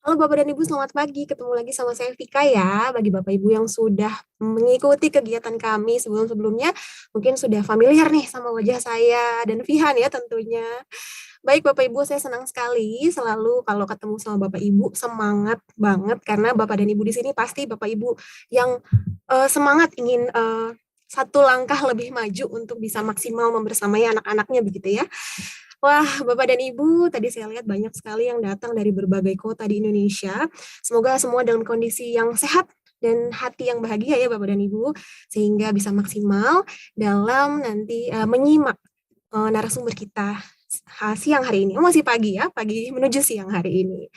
Halo Bapak dan Ibu, selamat pagi. Ketemu lagi sama saya Vika ya. Bagi Bapak Ibu yang sudah mengikuti kegiatan kami sebelum-sebelumnya, mungkin sudah familiar nih sama wajah saya dan Vihan ya tentunya. Baik Bapak Ibu, saya senang sekali selalu kalau ketemu sama Bapak Ibu, semangat banget karena Bapak dan Ibu di sini pasti Bapak Ibu yang semangat ingin satu langkah lebih maju untuk bisa maksimal membersamai anak-anaknya begitu ya. Wah, Bapak dan Ibu, tadi saya lihat banyak sekali yang datang dari berbagai kota di Indonesia. Semoga semua dalam kondisi yang sehat dan hati yang bahagia ya Bapak dan Ibu, sehingga bisa maksimal dalam nanti menyimak narasumber kita siang hari ini. Masih pagi ya, pagi menuju siang hari ini.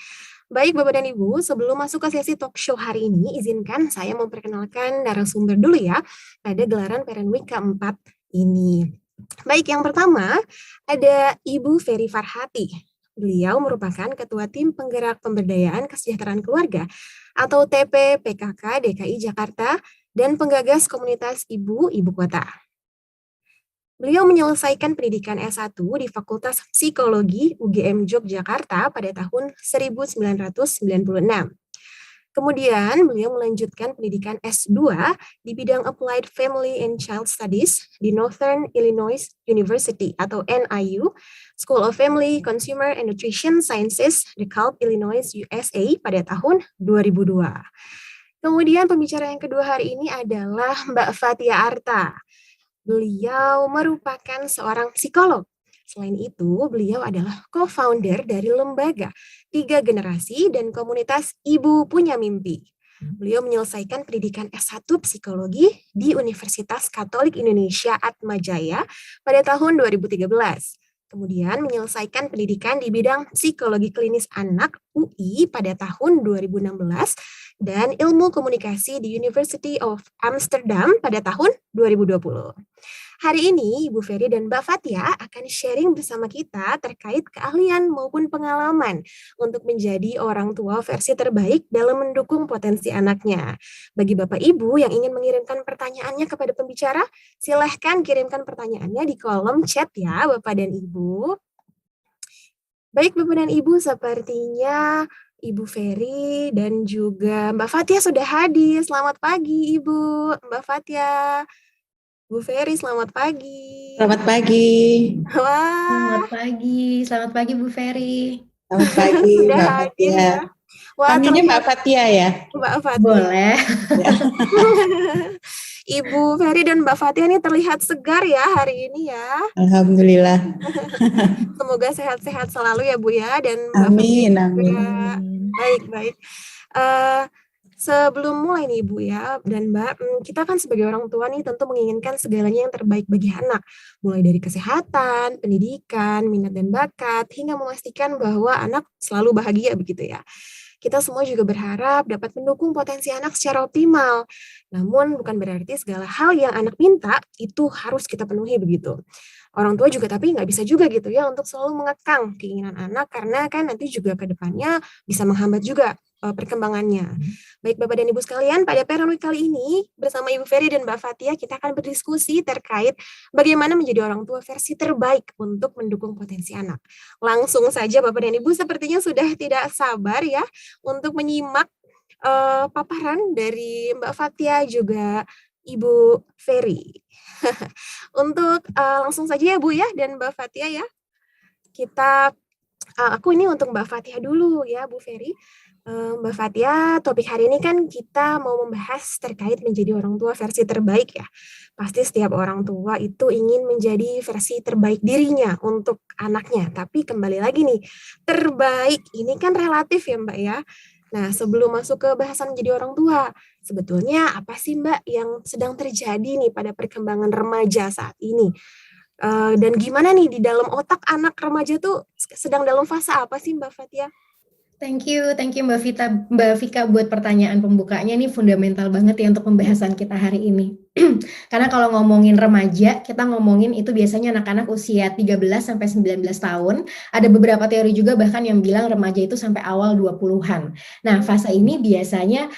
Baik Bapak dan Ibu, sebelum masuk ke sesi talk show hari ini, izinkan saya memperkenalkan narasumber dulu ya pada gelaran Parent Week keempat ini. Baik, yang pertama ada Ibu Ferry Farhati. Beliau merupakan Ketua Tim Penggerak Pemberdayaan Kesejahteraan Keluarga atau TP-PKK DKI Jakarta dan penggagas komunitas Ibu Kota. Beliau menyelesaikan pendidikan S1 di Fakultas Psikologi UGM Yogyakarta pada tahun 1996. Kemudian beliau melanjutkan pendidikan S2 di bidang Applied Family and Child Studies di Northern Illinois University atau NIU, School of Family, Consumer and Nutrition Sciences, DeKalb, Illinois, USA pada tahun 2002. Kemudian pembicara yang kedua hari ini adalah Mbak Fatia Arta. Beliau merupakan seorang psikolog. Selain itu, beliau adalah co-founder dari lembaga 3 Generasi dan komunitas Ibu Punya Mimpi. Beliau menyelesaikan pendidikan S1 Psikologi di Universitas Katolik Indonesia Atmajaya pada tahun 2013. Kemudian menyelesaikan pendidikan di bidang Psikologi Klinis Anak UI pada tahun 2016 dan Ilmu Komunikasi di University of Amsterdam pada tahun 2020. Hari ini, Ibu Ferry dan Mbak Fatia akan sharing bersama kita terkait keahlian maupun pengalaman untuk menjadi orang tua versi terbaik dalam mendukung potensi anaknya. Bagi Bapak Ibu yang ingin mengirimkan pertanyaannya kepada pembicara, silahkan kirimkan pertanyaannya di kolom chat ya, Bapak dan Ibu. Baik, Bapak dan Ibu, sepertinya Ibu Ferry dan juga Mbak Fatia sudah hadir. Selamat pagi, Ibu. Mbak Fatia. Bu Ferry, selamat pagi. Selamat pagi. Wah, Selamat pagi Bu Ferry. Selamat pagi sudah Mbak hadir Fatia. ya. Wah, Panggilnya Mbak terlihat Fatia ya? Mbak Fatia. Boleh. Ya. Ibu Ferry dan Mbak Fatia ini terlihat segar ya hari ini ya. Alhamdulillah. Semoga sehat-sehat selalu ya Bu ya, dan Mbak Amin, Fatia amin. juga. Baik. Sebelum mulai nih Ibu ya dan Mbak, kita kan sebagai orang tua nih tentu menginginkan segalanya yang terbaik bagi anak, mulai dari kesehatan, pendidikan, minat dan bakat, hingga memastikan bahwa anak selalu bahagia begitu ya. Kita semua juga berharap dapat mendukung potensi anak secara optimal. Namun bukan berarti segala hal yang anak minta itu harus kita penuhi begitu. Orang tua juga tapi nggak bisa juga gitu ya untuk selalu mengekang keinginan anak karena kan nanti juga ke depannya bisa menghambat juga perkembangannya. Baik Bapak dan Ibu sekalian, pada Parent Week kali ini bersama Ibu Ferry dan Mbak Fatia kita akan berdiskusi terkait bagaimana menjadi orang tua versi terbaik untuk mendukung potensi anak. Langsung saja Bapak dan Ibu sepertinya sudah tidak sabar ya untuk menyimak paparan dari Mbak Fatia juga Ibu Ferry. Untuk langsung saja ya Bu ya dan Mbak Fatia ya. Aku ini untuk Mbak Fatia dulu ya Bu Ferry. Mbak Fatia, topik hari ini kan kita mau membahas terkait menjadi orang tua versi terbaik ya. Pasti setiap orang tua itu ingin menjadi versi terbaik dirinya untuk anaknya. Tapi kembali lagi nih, terbaik ini kan relatif ya Mbak ya. Nah, sebelum masuk ke bahasan menjadi orang tua, sebetulnya apa sih Mbak yang sedang terjadi nih pada perkembangan remaja saat ini? Dan gimana nih di dalam otak anak remaja tuh sedang dalam fase apa sih Mbak Fatia? Thank you Mbak Vika buat pertanyaan pembukanya, ini fundamental banget ya untuk pembahasan kita hari ini. Karena kalau ngomongin remaja, kita ngomongin itu biasanya anak-anak usia 13 sampai 19 tahun. Ada beberapa teori juga bahkan yang bilang remaja itu sampai awal 20-an. Nah, fase ini biasanya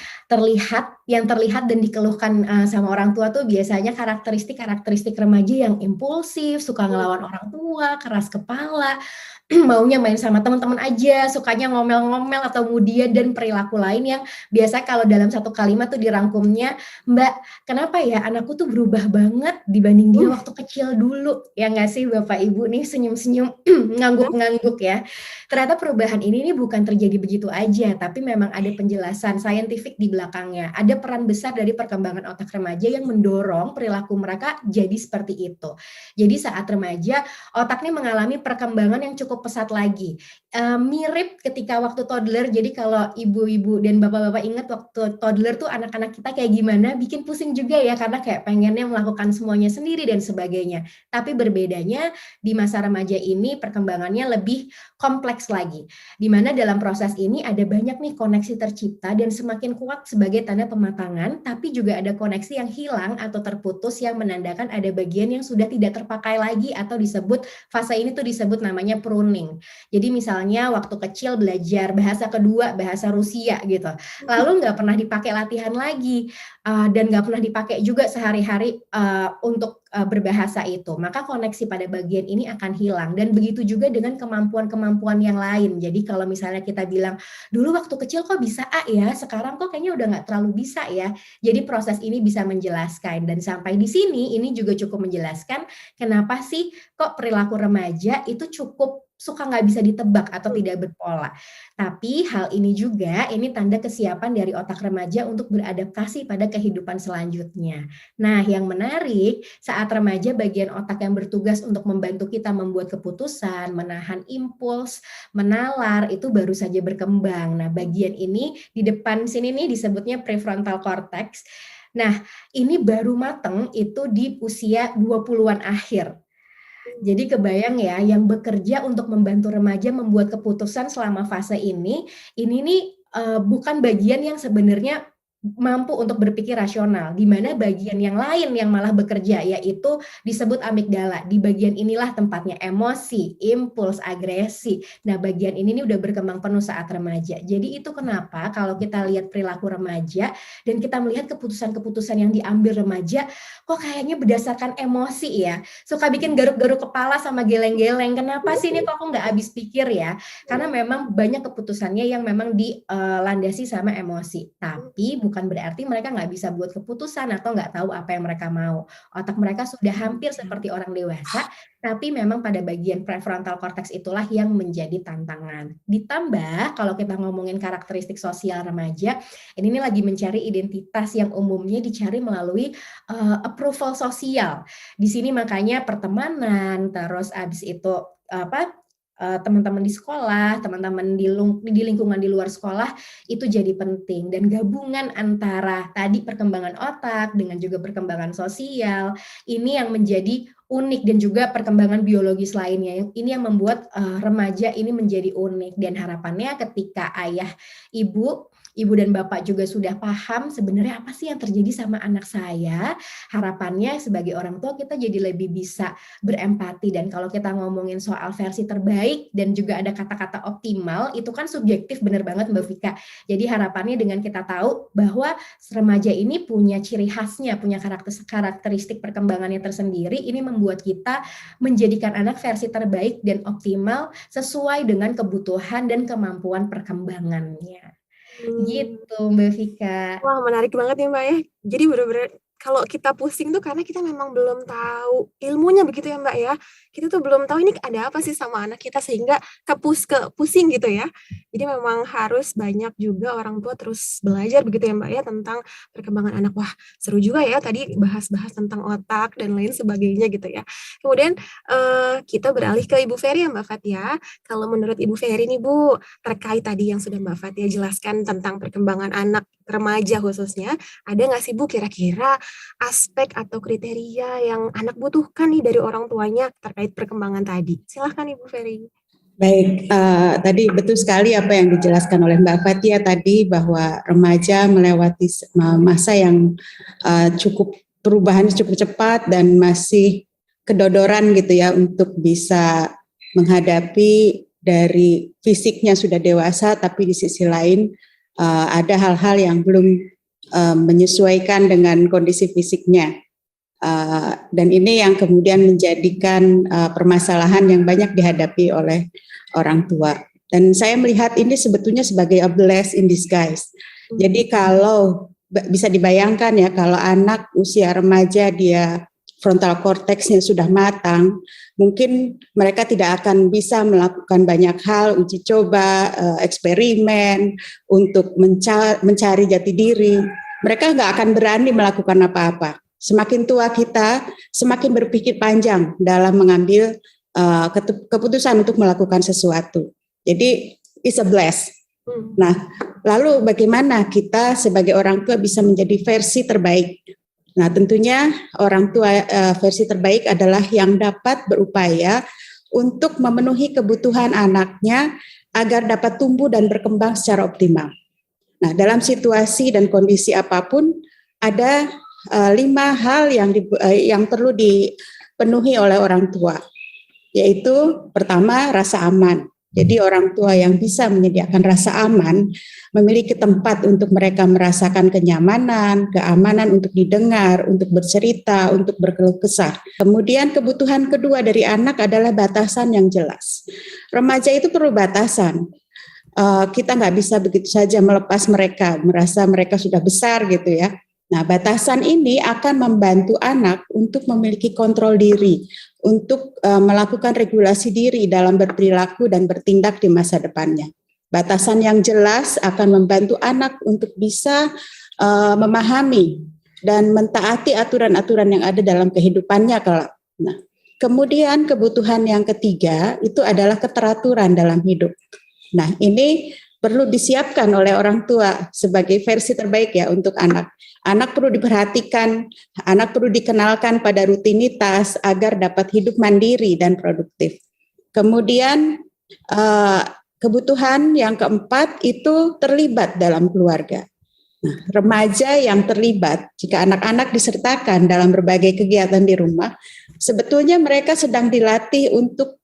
yang terlihat dan dikeluhkan sama orang tua tuh biasanya karakteristik remaja yang impulsif, suka ngelawan orang tua, keras kepala, maunya main sama teman-teman aja, sukanya ngomel-ngomel atau kemudian dan perilaku lain yang biasa kalau dalam satu kalimat tuh dirangkumnya, "Mbak, kenapa ya anakku tuh berubah banget dibanding dia waktu kecil dulu?" Ya nggak sih Bapak Ibu nih senyum-senyum, ngangguk-ngangguk ya. Ternyata perubahan ini nih bukan terjadi begitu aja, tapi memang ada penjelasan saintifik di belakangnya. Ada peran besar dari perkembangan otak remaja yang mendorong perilaku mereka jadi seperti itu. Jadi saat remaja, otak nih mengalami perkembangan yang cukup pesat lagi. Mirip ketika waktu toddler, jadi kalau ibu-ibu dan bapak-bapak ingat waktu toddler tuh anak-anak kita kayak gimana, bikin pusing juga ya karena kayak pengennya melakukan semuanya sendiri dan sebagainya. Tapi berbedanya di masa remaja ini perkembangannya lebih kompleks lagi. Di mana dalam proses ini ada banyak nih koneksi tercipta dan semakin kuat sebagai tanda pematangan, tapi juga ada koneksi yang hilang atau terputus yang menandakan ada bagian yang sudah tidak terpakai lagi atau disebut fase ini tuh disebut namanya pruning. Jadi misalnya waktu kecil belajar bahasa kedua, bahasa Rusia gitu, lalu nggak pernah dipakai latihan lagi dan nggak pernah dipakai juga sehari-hari untuk berbahasa itu, maka koneksi pada bagian ini akan hilang. Dan begitu juga dengan kemampuan-kemampuan yang lain. Jadi kalau misalnya kita bilang, dulu waktu kecil kok bisa A ya, sekarang kok kayaknya udah nggak terlalu bisa ya. Jadi proses ini bisa menjelaskan. Dan sampai di sini, ini juga cukup menjelaskan kenapa sih kok perilaku remaja itu cukup suka nggak bisa ditebak atau tidak berpola. Tapi hal ini juga, ini tanda kesiapan dari otak remaja untuk beradaptasi pada kehidupan selanjutnya. Nah, yang menarik, saat remaja bagian otak yang bertugas untuk membantu kita membuat keputusan, menahan impuls, menalar, itu baru saja berkembang. Nah, bagian ini di depan sini nih disebutnya prefrontal cortex. Nah, ini baru mateng itu di usia 20-an akhir. Jadi kebayang ya, yang bekerja untuk membantu remaja membuat keputusan selama fase ini nih bukan bagian yang sebenarnya mampu untuk berpikir rasional, di mana bagian yang lain yang malah bekerja, yaitu disebut amigdala. Di bagian inilah tempatnya emosi, impuls, agresi. Nah, bagian ini nih udah berkembang penuh saat remaja. Jadi itu kenapa kalau kita lihat perilaku remaja dan kita melihat keputusan-keputusan yang diambil remaja, kok kayaknya berdasarkan emosi ya. Suka bikin garuk-garuk kepala sama geleng-geleng. Kenapa sih ini kok aku nggak habis pikir ya? Karena memang banyak keputusannya yang memang dilandasi sama emosi. Tapi bukan berarti mereka nggak bisa buat keputusan atau nggak tahu apa yang mereka mau. Otak mereka sudah hampir seperti orang dewasa, tapi memang pada bagian prefrontal cortex itulah yang menjadi tantangan. Ditambah kalau kita ngomongin karakteristik sosial remaja, ini lagi mencari identitas yang umumnya dicari melalui approval sosial. Di sini makanya pertemanan, terus abis itu teman-teman di sekolah, teman-teman di lingkungan di luar sekolah itu jadi penting, dan gabungan antara tadi perkembangan otak dengan juga perkembangan sosial ini yang menjadi unik, dan juga perkembangan biologis lainnya ini yang membuat remaja ini menjadi unik. Dan harapannya ketika ayah, ibu dan bapak juga sudah paham sebenarnya apa sih yang terjadi sama anak saya, harapannya sebagai orang tua kita jadi lebih bisa berempati. Dan kalau kita ngomongin soal versi terbaik dan juga ada kata-kata optimal, itu kan subjektif, benar banget Mbak Vika. Jadi harapannya dengan kita tahu bahwa remaja ini punya ciri khasnya, punya karakteristik perkembangannya tersendiri, ini membuat kita menjadikan anak versi terbaik dan optimal sesuai dengan kebutuhan dan kemampuan perkembangannya. Gitu Mbak Vika. Wah, menarik banget ya Mbak ya. Jadi benar-benar kalau kita pusing tuh karena kita memang belum tahu ilmunya begitu ya Mbak ya. Kita tuh belum tahu ini ada apa sih sama anak kita sehingga pusing gitu ya. Jadi memang harus banyak juga orang tua terus belajar begitu ya Mbak ya tentang perkembangan anak. Wah, seru juga ya tadi bahas-bahas tentang otak dan lain sebagainya gitu ya. Kemudian kita beralih ke Ibu Ferry ya Mbak Fatia. Kalau menurut Ibu Ferry nih Bu, terkait tadi yang sudah Mbak Fatia jelaskan tentang perkembangan anak remaja khususnya, ada nggak sih Bu kira-kira aspek atau kriteria yang anak butuhkan nih dari orang tuanya terkait perkembangan tadi? Silahkan Ibu Ferry. Baik, tadi betul sekali apa yang dijelaskan oleh Mbak Fatia tadi, bahwa remaja melewati masa yang perubahan cukup cepat dan masih kedodoran gitu ya untuk bisa menghadapi dari fisiknya sudah dewasa, tapi di sisi lain ada hal-hal yang belum menyesuaikan dengan kondisi fisiknya. Dan ini yang kemudian menjadikan permasalahan yang banyak dihadapi oleh orang tua. Dan saya melihat ini sebetulnya sebagai a bless in disguise. Jadi kalau bisa dibayangkan ya, kalau anak usia remaja dia frontal cortexnya sudah matang, mungkin mereka tidak akan bisa melakukan banyak hal, uji coba, eksperimen, untuk mencari jati diri. Mereka nggak akan berani melakukan apa-apa. Semakin tua kita, semakin berpikir panjang dalam mengambil keputusan untuk melakukan sesuatu. Jadi, it's a bless. Nah, lalu bagaimana kita sebagai orang tua bisa menjadi versi terbaik? Nah, tentunya orang tua versi terbaik adalah yang dapat berupaya untuk memenuhi kebutuhan anaknya agar dapat tumbuh dan berkembang secara optimal. Nah, dalam situasi dan kondisi apapun ada 5 hal yang perlu dipenuhi oleh orang tua, yaitu pertama rasa aman. Jadi orang tua yang bisa menyediakan rasa aman memiliki tempat untuk mereka merasakan kenyamanan, keamanan untuk didengar, untuk bercerita, untuk berkeluh kesah. Kemudian kebutuhan kedua dari anak adalah batasan yang jelas. Remaja itu perlu batasan. Kita nggak bisa begitu saja melepas mereka, merasa mereka sudah besar gitu ya. Nah, batasan ini akan membantu anak untuk memiliki kontrol diri, untuk melakukan regulasi diri dalam berperilaku dan bertindak di masa depannya. Batasan yang jelas akan membantu anak untuk bisa memahami dan mentaati aturan-aturan yang ada dalam kehidupannya kelak. Nah, kemudian kebutuhan yang ketiga itu adalah keteraturan dalam hidup. Nah, ini perlu disiapkan oleh orang tua sebagai versi terbaik ya untuk anak. Anak perlu diperhatikan, anak perlu dikenalkan pada rutinitas agar dapat hidup mandiri dan produktif. Kemudian kebutuhan yang keempat itu terlibat dalam keluarga. Nah, remaja yang terlibat, jika anak-anak disertakan dalam berbagai kegiatan di rumah, sebetulnya mereka sedang dilatih untuk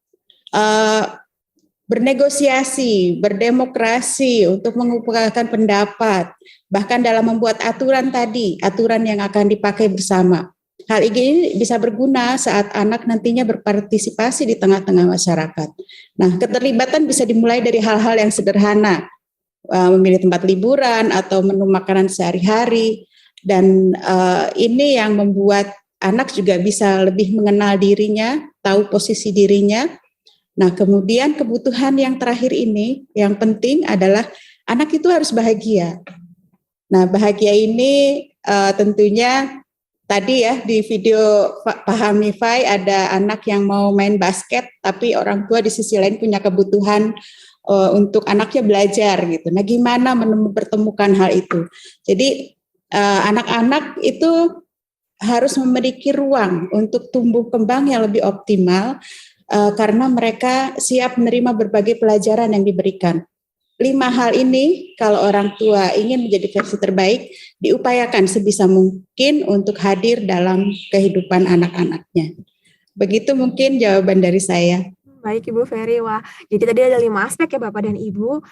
bernegosiasi, berdemokrasi, untuk mengungkapkan pendapat, bahkan dalam membuat aturan tadi, aturan yang akan dipakai bersama. Hal ini bisa berguna saat anak nantinya berpartisipasi di tengah-tengah masyarakat. Nah, keterlibatan bisa dimulai dari hal-hal yang sederhana, memilih tempat liburan atau menu makanan sehari-hari, dan ini yang membuat anak juga bisa lebih mengenal dirinya, tahu posisi dirinya. Nah, kemudian kebutuhan yang terakhir ini, yang penting adalah anak itu harus bahagia. Nah, bahagia ini tentunya tadi ya di video Pak Hamify ada anak yang mau main basket, tapi orang tua di sisi lain punya kebutuhan untuk anaknya belajar gitu. Nah, gimana mempertemukan hal itu? Jadi anak-anak itu harus memiliki ruang untuk tumbuh kembang yang lebih optimal, karena mereka siap menerima berbagai pelajaran yang diberikan. 5 hal ini kalau orang tua ingin menjadi versi terbaik, diupayakan sebisa mungkin untuk hadir dalam kehidupan anak-anaknya. Begitu mungkin jawaban dari saya. Baik Ibu Ferry, wah jadi tadi ada 5 aspek ya Bapak dan Ibu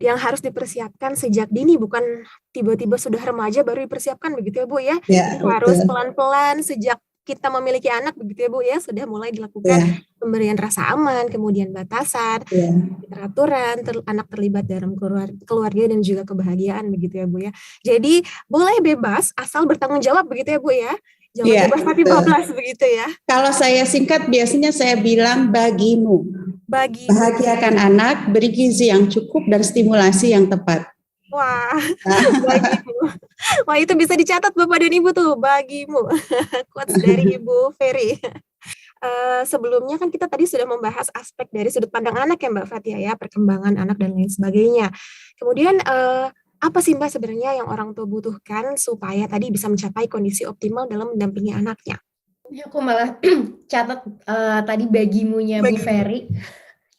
yang harus dipersiapkan sejak dini, bukan tiba-tiba sudah remaja baru dipersiapkan begitu ya Bu ya. Ya, harus pelan-pelan sejak kita memiliki anak begitu ya Bu ya, sudah mulai dilakukan pemberian rasa aman, kemudian batasan, peraturan, anak terlibat dalam keluarga dan juga kebahagiaan begitu ya Bu ya. Jadi boleh bebas asal bertanggung jawab begitu ya Bu ya. Jangan bebas tapi bablas begitu ya. Kalau saya singkat biasanya saya bilang bagimu. Bahagiakan anak, beri gizi yang cukup dan stimulasi yang tepat. Wah, bagimu. Wah, itu bisa dicatat Bapak dan Ibu tuh, bagimu. Quotes dari Ibu Ferry. Sebelumnya kan kita tadi sudah membahas aspek dari sudut pandang anak ya Mbak Fatia ya, perkembangan anak dan lain sebagainya. Kemudian apa sih Mbak sebenarnya yang orang tua butuhkan supaya tadi bisa mencapai kondisi optimal dalam mendampingi anaknya? Ya, aku malah catat tadi bagimunya Bu Ferry.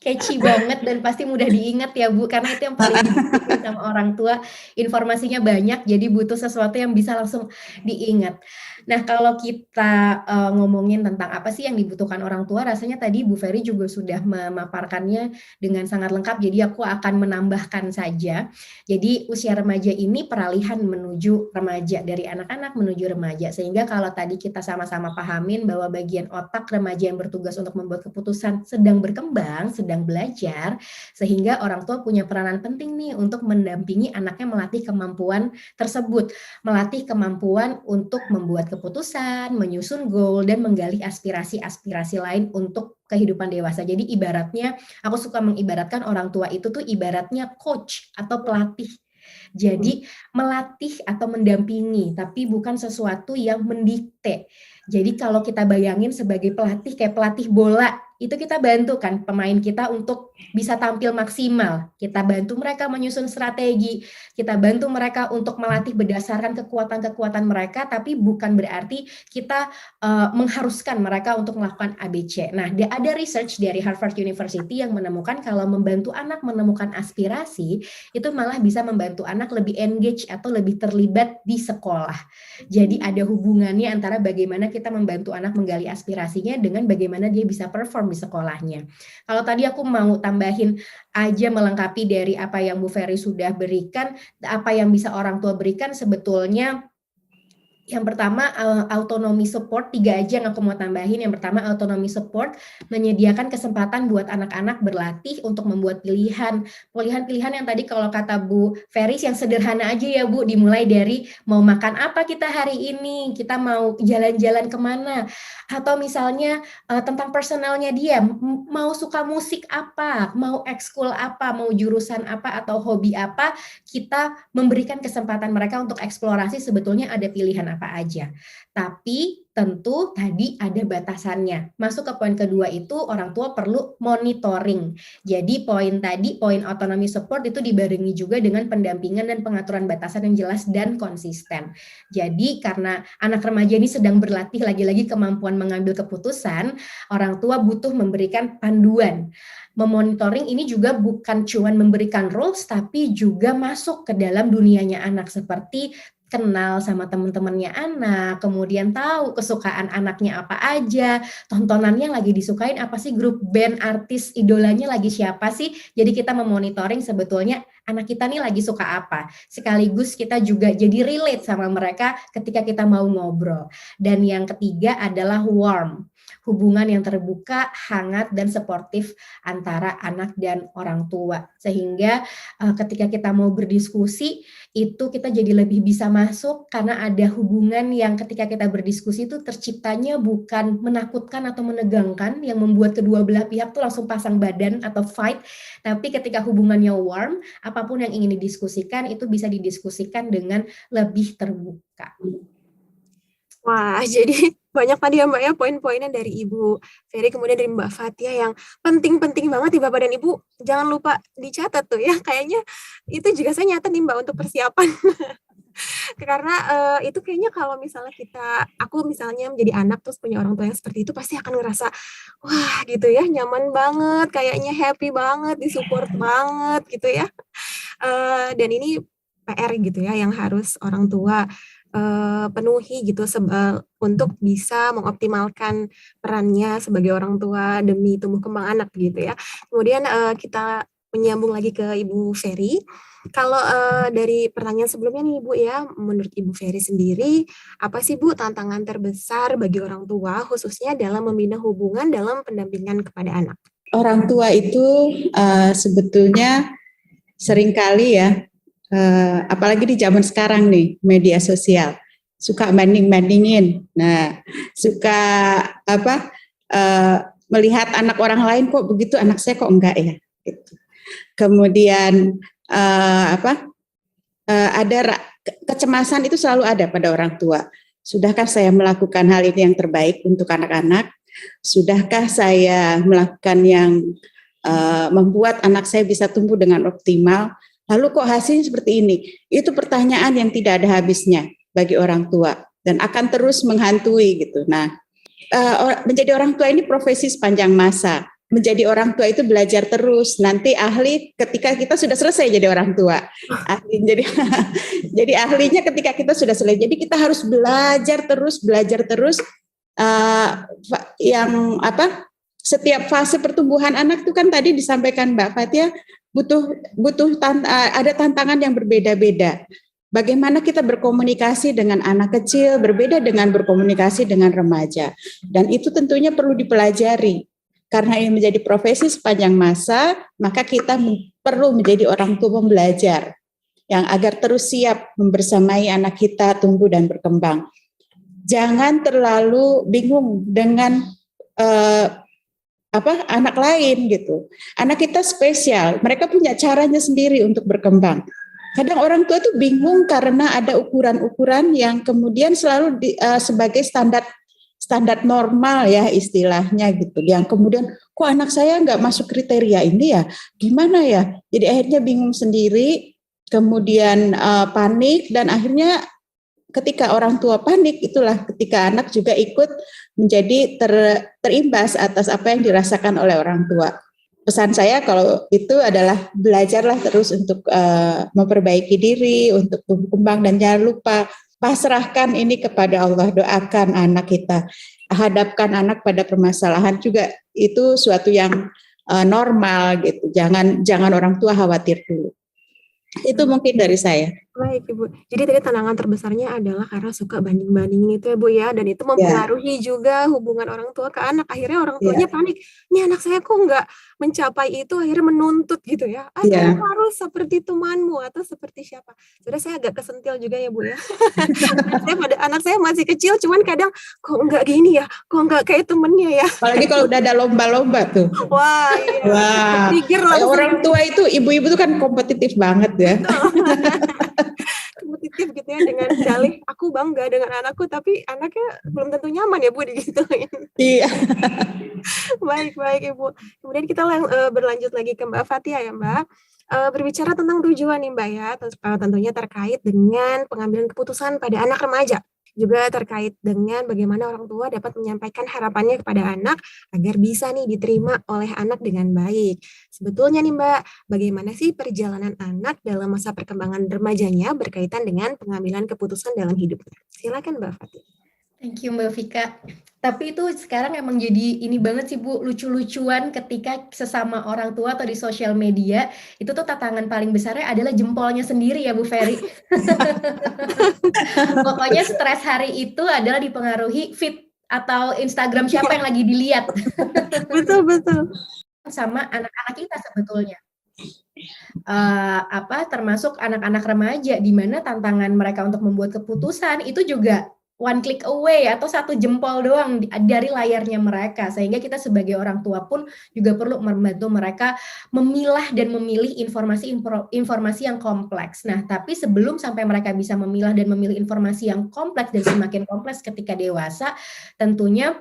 Catchy banget dan pasti mudah diingat ya Bu, karena itu yang paling dibutuhin sama orang tua informasinya banyak, jadi butuh sesuatu yang bisa langsung diingat. Nah, kalau kita ngomongin tentang apa sih yang dibutuhkan orang tua, rasanya tadi Bu Ferry juga sudah memaparkannya dengan sangat lengkap, jadi aku akan menambahkan saja. Jadi usia remaja ini peralihan menuju remaja, dari anak-anak menuju remaja, sehingga kalau tadi kita sama-sama pahamin bahwa bagian otak remaja yang bertugas untuk membuat keputusan sedang berkembang, sedang belajar, sehingga orang tua punya peranan penting nih untuk mendampingi anaknya melatih kemampuan tersebut, melatih kemampuan untuk membuat keputusan, menyusun goal, dan menggali aspirasi-aspirasi lain untuk kehidupan dewasa. Jadi ibaratnya, aku suka mengibaratkan orang tua itu tuh ibaratnya coach atau pelatih. Jadi melatih atau mendampingi, tapi bukan sesuatu yang mendikte. Jadi kalau kita bayangin sebagai pelatih, kayak pelatih bola, itu kita bantu kan pemain kita untuk bisa tampil maksimal. Kita bantu mereka menyusun strategi, kita bantu mereka untuk melatih berdasarkan kekuatan-kekuatan mereka, tapi bukan berarti kita mengharuskan mereka untuk melakukan ABC. Nah, ada research dari Harvard University yang menemukan kalau membantu anak menemukan aspirasi, itu malah bisa membantu anak lebih engage atau lebih terlibat di sekolah. Jadi ada hubungannya antara bagaimana kita membantu anak menggali aspirasinya dengan bagaimana dia bisa perform di sekolahnya. Kalau tadi aku mau tambahin aja melengkapi dari apa yang Bu Ferry sudah berikan, apa yang bisa orang tua berikan sebetulnya. Yang pertama autonomy support, 3 aja yang aku mau tambahin. Yang pertama autonomy support, menyediakan kesempatan buat anak-anak berlatih untuk membuat pilihan-pilihan yang tadi kalau kata Bu Ferry yang sederhana aja ya Bu, dimulai dari mau makan apa kita hari ini, kita mau jalan-jalan kemana, atau misalnya tentang personalnya dia, mau suka musik apa, mau ekskul apa, mau jurusan apa atau hobi apa, kita memberikan kesempatan mereka untuk eksplorasi. Sebetulnya ada pilihan apa aja. Tapi tentu tadi ada batasannya. Masuk ke poin kedua itu orang tua perlu monitoring. Jadi poin autonomy support itu dibarengi juga dengan pendampingan dan pengaturan batasan yang jelas dan konsisten. Jadi karena anak remaja ini sedang berlatih lagi-lagi kemampuan mengambil keputusan, orang tua butuh memberikan panduan. Memonitoring ini juga bukan cuma memberikan rules, tapi juga masuk ke dalam dunianya anak, seperti kenal sama teman-temannya anak, kemudian tahu kesukaan anaknya apa aja, tontonannya lagi disukain apa sih, grup band, artis, idolanya lagi siapa sih. Jadi kita memonitoring sebetulnya anak kita nih lagi suka apa. Sekaligus kita juga jadi relate sama mereka ketika kita mau ngobrol. Dan yang ketiga adalah warm. Hubungan yang terbuka, hangat, dan suportif antara anak dan orang tua. Sehingga ketika kita mau berdiskusi, itu kita jadi lebih bisa masuk karena ada hubungan yang ketika kita berdiskusi itu terciptanya bukan menakutkan atau menegangkan yang membuat kedua belah pihak tuh langsung pasang badan atau fight, tapi ketika hubungannya warm, apapun yang ingin didiskusikan itu bisa didiskusikan dengan lebih terbuka. Wah, jadi banyak tadi ya Mbak ya poin-poinnya dari Ibu Ferry, kemudian dari Mbak Fatia yang penting-penting banget nih Bapak dan Ibu. Jangan lupa dicatat tuh ya, kayaknya itu juga saya nyatet nih Mbak untuk persiapan. Karena itu kayaknya kalau misalnya aku misalnya menjadi anak terus punya orang tua yang seperti itu, pasti akan ngerasa, wah gitu ya, nyaman banget, kayaknya happy banget, disupport banget gitu ya. Dan ini PR gitu ya yang harus orang tua penuhi gitu untuk bisa mengoptimalkan perannya sebagai orang tua demi tumbuh kembang anak gitu ya. Kemudian kita menyambung lagi ke Ibu Ferry. Kalau dari pertanyaan sebelumnya nih Bu ya, menurut Ibu Ferry sendiri, apa sih Bu tantangan terbesar bagi orang tua khususnya dalam membina hubungan dalam pendampingan kepada anak? Orang tua itu sebetulnya seringkali ya, apalagi di zaman sekarang nih, media sosial, suka banding-bandingin. Nah, suka melihat anak orang lain kok begitu, anak saya kok enggak ya. Gitu. Kemudian ada kecemasan itu selalu ada pada orang tua. Sudahkah saya melakukan hal ini yang terbaik untuk anak-anak? Sudahkah saya melakukan yang membuat anak saya bisa tumbuh dengan optimal? Lalu kok hasilnya seperti ini? Itu pertanyaan yang tidak ada habisnya bagi orang tua dan akan terus menghantui gitu. Nah, menjadi orang tua ini profesi sepanjang masa. menjadi orang tua itu belajar terus. Nanti ahli ketika kita sudah selesai jadi orang tua. Ahli jadi jadi ahlinya ketika kita sudah selesai. Jadi kita harus belajar terus yang apa? Setiap fase pertumbuhan anak itu kan tadi disampaikan Mbak Fatia ada tantangan yang berbeda-beda. Bagaimana kita berkomunikasi dengan anak kecil berbeda dengan berkomunikasi dengan remaja. Dan itu tentunya perlu dipelajari. Karena ini menjadi profesi sepanjang masa, maka kita perlu menjadi orang tua pembelajar yang agar terus siap membersamai anak kita tumbuh dan berkembang. Jangan terlalu bingung dengan anak lain gitu. Anak kita spesial, mereka punya caranya sendiri untuk berkembang. Kadang orang tua tuh bingung karena ada ukuran-ukuran yang kemudian selalu sebagai standar normal ya istilahnya gitu. Yang kemudian kok anak saya nggak masuk kriteria ini ya, gimana ya? Jadi akhirnya bingung sendiri, kemudian panik dan akhirnya ketika orang tua panik itulah ketika anak juga ikut menjadi terimbas atas apa yang dirasakan oleh orang tua. Pesan saya kalau itu adalah belajarlah terus untuk memperbaiki diri, untuk berkembang dan jangan lupa pasrahkan ini kepada Allah, doakan anak kita, hadapkan anak pada permasalahan juga itu suatu yang normal gitu. Jangan orang tua khawatir dulu. Itu mungkin dari saya. Baik Ibu, jadi tadi tantangan terbesarnya adalah karena suka banding-bandingin itu ya Bu ya, dan itu mempengaruhi juga hubungan orang tua ke anak. Akhirnya orang tuanya panik, ini anak saya kok nggak mencapai itu, akhirnya menuntut gitu ya. Kamu harus seperti temanmu atau seperti siapa. Sudah saya agak kesentil juga ya Bu ya. anak saya masih kecil, cuman kadang kok nggak gini ya, kok nggak kayak temennya ya. Apalagi kalau udah ada lomba-lomba tuh. Wah, iya. Wah. Orang tua itu, ibu-ibu itu kan kompetitif banget ya. Kompetitif gitu ya dengan dalih aku bangga dengan anakku tapi anaknya belum tentu nyaman ya Bu digituin. Iya. Baik Ibu. Kemudian kita berlanjut lagi ke Mbak Fatia ya Mbak. Berbicara tentang tujuan nih Mbak ya, tentunya terkait dengan pengambilan keputusan pada anak remaja. Juga terkait dengan bagaimana orang tua dapat menyampaikan harapannya kepada anak agar bisa nih diterima oleh anak dengan baik. Sebetulnya nih Mbak, bagaimana sih perjalanan anak dalam masa perkembangan remajanya berkaitan dengan pengambilan keputusan dalam hidupnya? Silakan Mbak Fatia. Thank you Mbak Vika. Tapi itu sekarang emang jadi ini banget sih Bu, lucu-lucuan ketika sesama orang tua atau di sosial media, itu tuh tantangan paling besarnya adalah jempolnya sendiri ya Bu Ferry. Pokoknya stres hari itu adalah dipengaruhi feed atau Instagram siapa yang lagi dilihat. Betul. Sama anak-anak kita sebetulnya. Termasuk anak-anak remaja di mana tantangan mereka untuk membuat keputusan itu juga one click away atau satu jempol doang dari layarnya mereka, sehingga kita sebagai orang tua pun juga perlu membantu mereka memilah dan memilih informasi yang kompleks. Nah, tapi sebelum sampai mereka bisa memilah dan memilih informasi yang kompleks dan semakin kompleks ketika dewasa, tentunya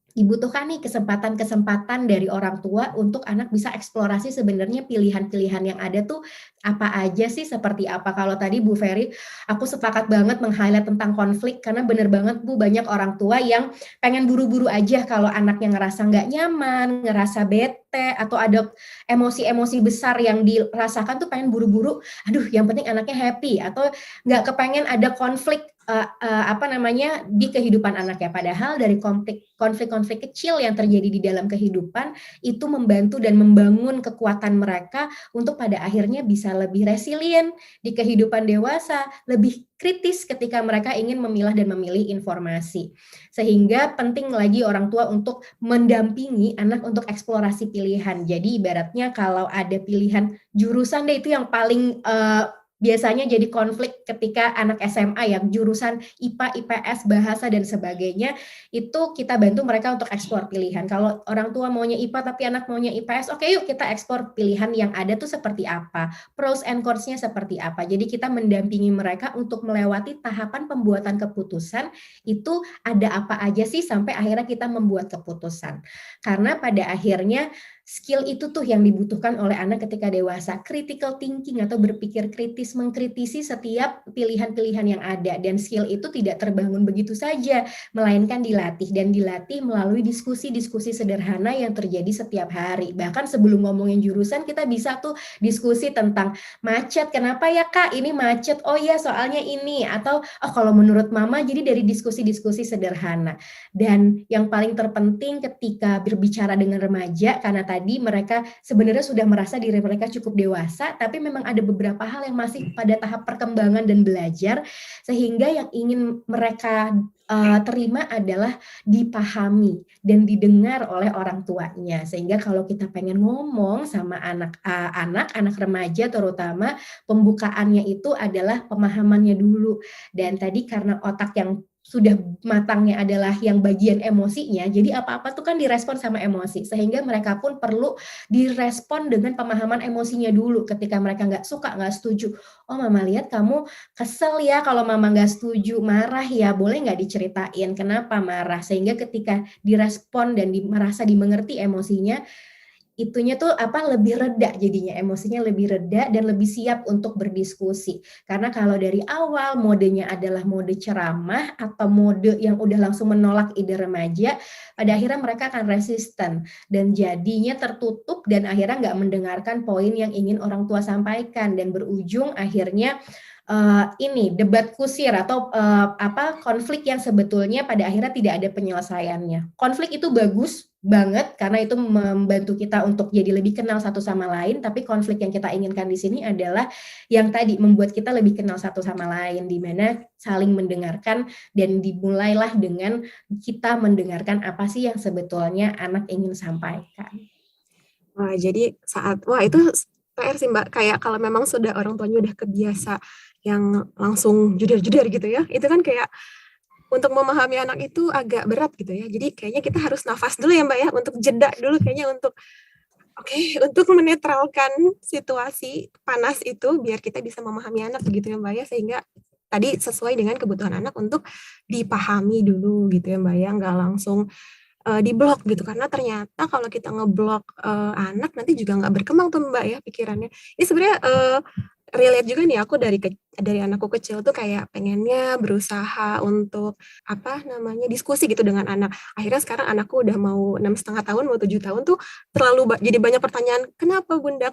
dibutuhkan nih kesempatan-kesempatan dari orang tua untuk anak bisa eksplorasi sebenarnya pilihan-pilihan yang ada tuh apa aja sih, seperti apa. Kalau tadi Bu Ferry, aku sepakat banget meng-highlight tentang konflik, karena bener banget Bu, banyak orang tua yang pengen buru-buru aja kalau anaknya ngerasa nggak nyaman, ngerasa bete, atau ada emosi-emosi besar yang dirasakan tuh pengen buru-buru, aduh yang penting anaknya happy, atau nggak kepengen ada konflik di kehidupan anaknya. Padahal dari konflik-konflik kecil yang terjadi di dalam kehidupan itu membantu dan membangun kekuatan mereka untuk pada akhirnya bisa lebih resilient di kehidupan dewasa, lebih kritis ketika mereka ingin memilah dan memilih informasi. Sehingga penting lagi orang tua untuk mendampingi anak untuk eksplorasi pilihan. Jadi ibaratnya kalau ada pilihan jurusan deh, itu yang paling biasanya jadi konflik ketika anak SMA ya, jurusan IPA, IPS, bahasa dan sebagainya, itu kita bantu mereka untuk eksplor pilihan. Kalau orang tua maunya IPA tapi anak maunya IPS, oke yuk kita eksplor pilihan yang ada tuh seperti apa, pros and cons-nya seperti apa. Jadi kita mendampingi mereka untuk melewati tahapan pembuatan keputusan, itu ada apa aja sih sampai akhirnya kita membuat keputusan. Karena pada akhirnya skill itu tuh yang dibutuhkan oleh anak ketika dewasa, critical thinking atau berpikir kritis, mengkritisi setiap pilihan-pilihan yang ada, dan skill itu tidak terbangun begitu saja, melainkan dilatih, dan dilatih melalui diskusi-diskusi sederhana yang terjadi setiap hari. Bahkan sebelum ngomongin jurusan, kita bisa tuh diskusi tentang macet, kenapa ya Kak ini macet, oh ya soalnya ini, atau oh kalau menurut Mama, jadi dari diskusi-diskusi sederhana. Dan yang paling terpenting ketika berbicara dengan remaja, karena tadi mereka sebenarnya sudah merasa diri mereka cukup dewasa, tapi memang ada beberapa hal yang masih pada tahap perkembangan dan belajar, sehingga yang ingin mereka terima adalah dipahami dan didengar oleh orang tuanya. Sehingga kalau kita pengen ngomong sama anak remaja terutama, pembukaannya itu adalah pemahamannya dulu. Dan tadi karena otak yang sudah matangnya adalah yang bagian emosinya, jadi apa-apa tuh kan direspon sama emosi, sehingga mereka pun perlu direspon dengan pemahaman emosinya dulu. Ketika mereka nggak suka, nggak setuju, oh Mama lihat kamu kesel ya kalau Mama nggak setuju, marah ya, boleh nggak diceritain kenapa marah, sehingga ketika direspon dan merasa dimengerti emosinya, itunya tuh lebih reda, jadinya emosinya lebih reda dan lebih siap untuk berdiskusi. Karena kalau dari awal modenya adalah mode ceramah atau mode yang udah langsung menolak ide remaja, pada akhirnya mereka akan resisten dan jadinya tertutup dan akhirnya nggak mendengarkan poin yang ingin orang tua sampaikan, dan berujung akhirnya ini debat kusir atau konflik yang sebetulnya pada akhirnya tidak ada penyelesaiannya. Konflik itu bagus banget karena itu membantu kita untuk jadi lebih kenal satu sama lain, tapi konflik yang kita inginkan di sini adalah yang tadi membuat kita lebih kenal satu sama lain, di mana saling mendengarkan dan dimulailah dengan kita mendengarkan apa sih yang sebetulnya anak ingin sampaikan. Wah, jadi itu PR sih Mbak, kayak kalau memang sudah orang tuanya udah kebiasa yang langsung juder-juder gitu ya, itu kan kayak untuk memahami anak itu agak berat gitu ya. Jadi kayaknya kita harus nafas dulu ya Mbak ya, untuk jeda dulu kayaknya untuk untuk menetralkan situasi panas itu biar kita bisa memahami anak begitu ya Mbak ya, sehingga tadi sesuai dengan kebutuhan anak untuk dipahami dulu gitu ya Mbak ya, nggak langsung diblok gitu, karena ternyata kalau kita ngeblok anak nanti juga nggak berkembang tuh Mbak ya pikirannya. Ini sebenarnya relate juga nih aku dari anakku kecil tuh kayak pengennya berusaha untuk diskusi gitu dengan anak. Akhirnya sekarang anakku udah mau 6,5 tahun, mau 7 tahun tuh jadi banyak pertanyaan, kenapa Bunda?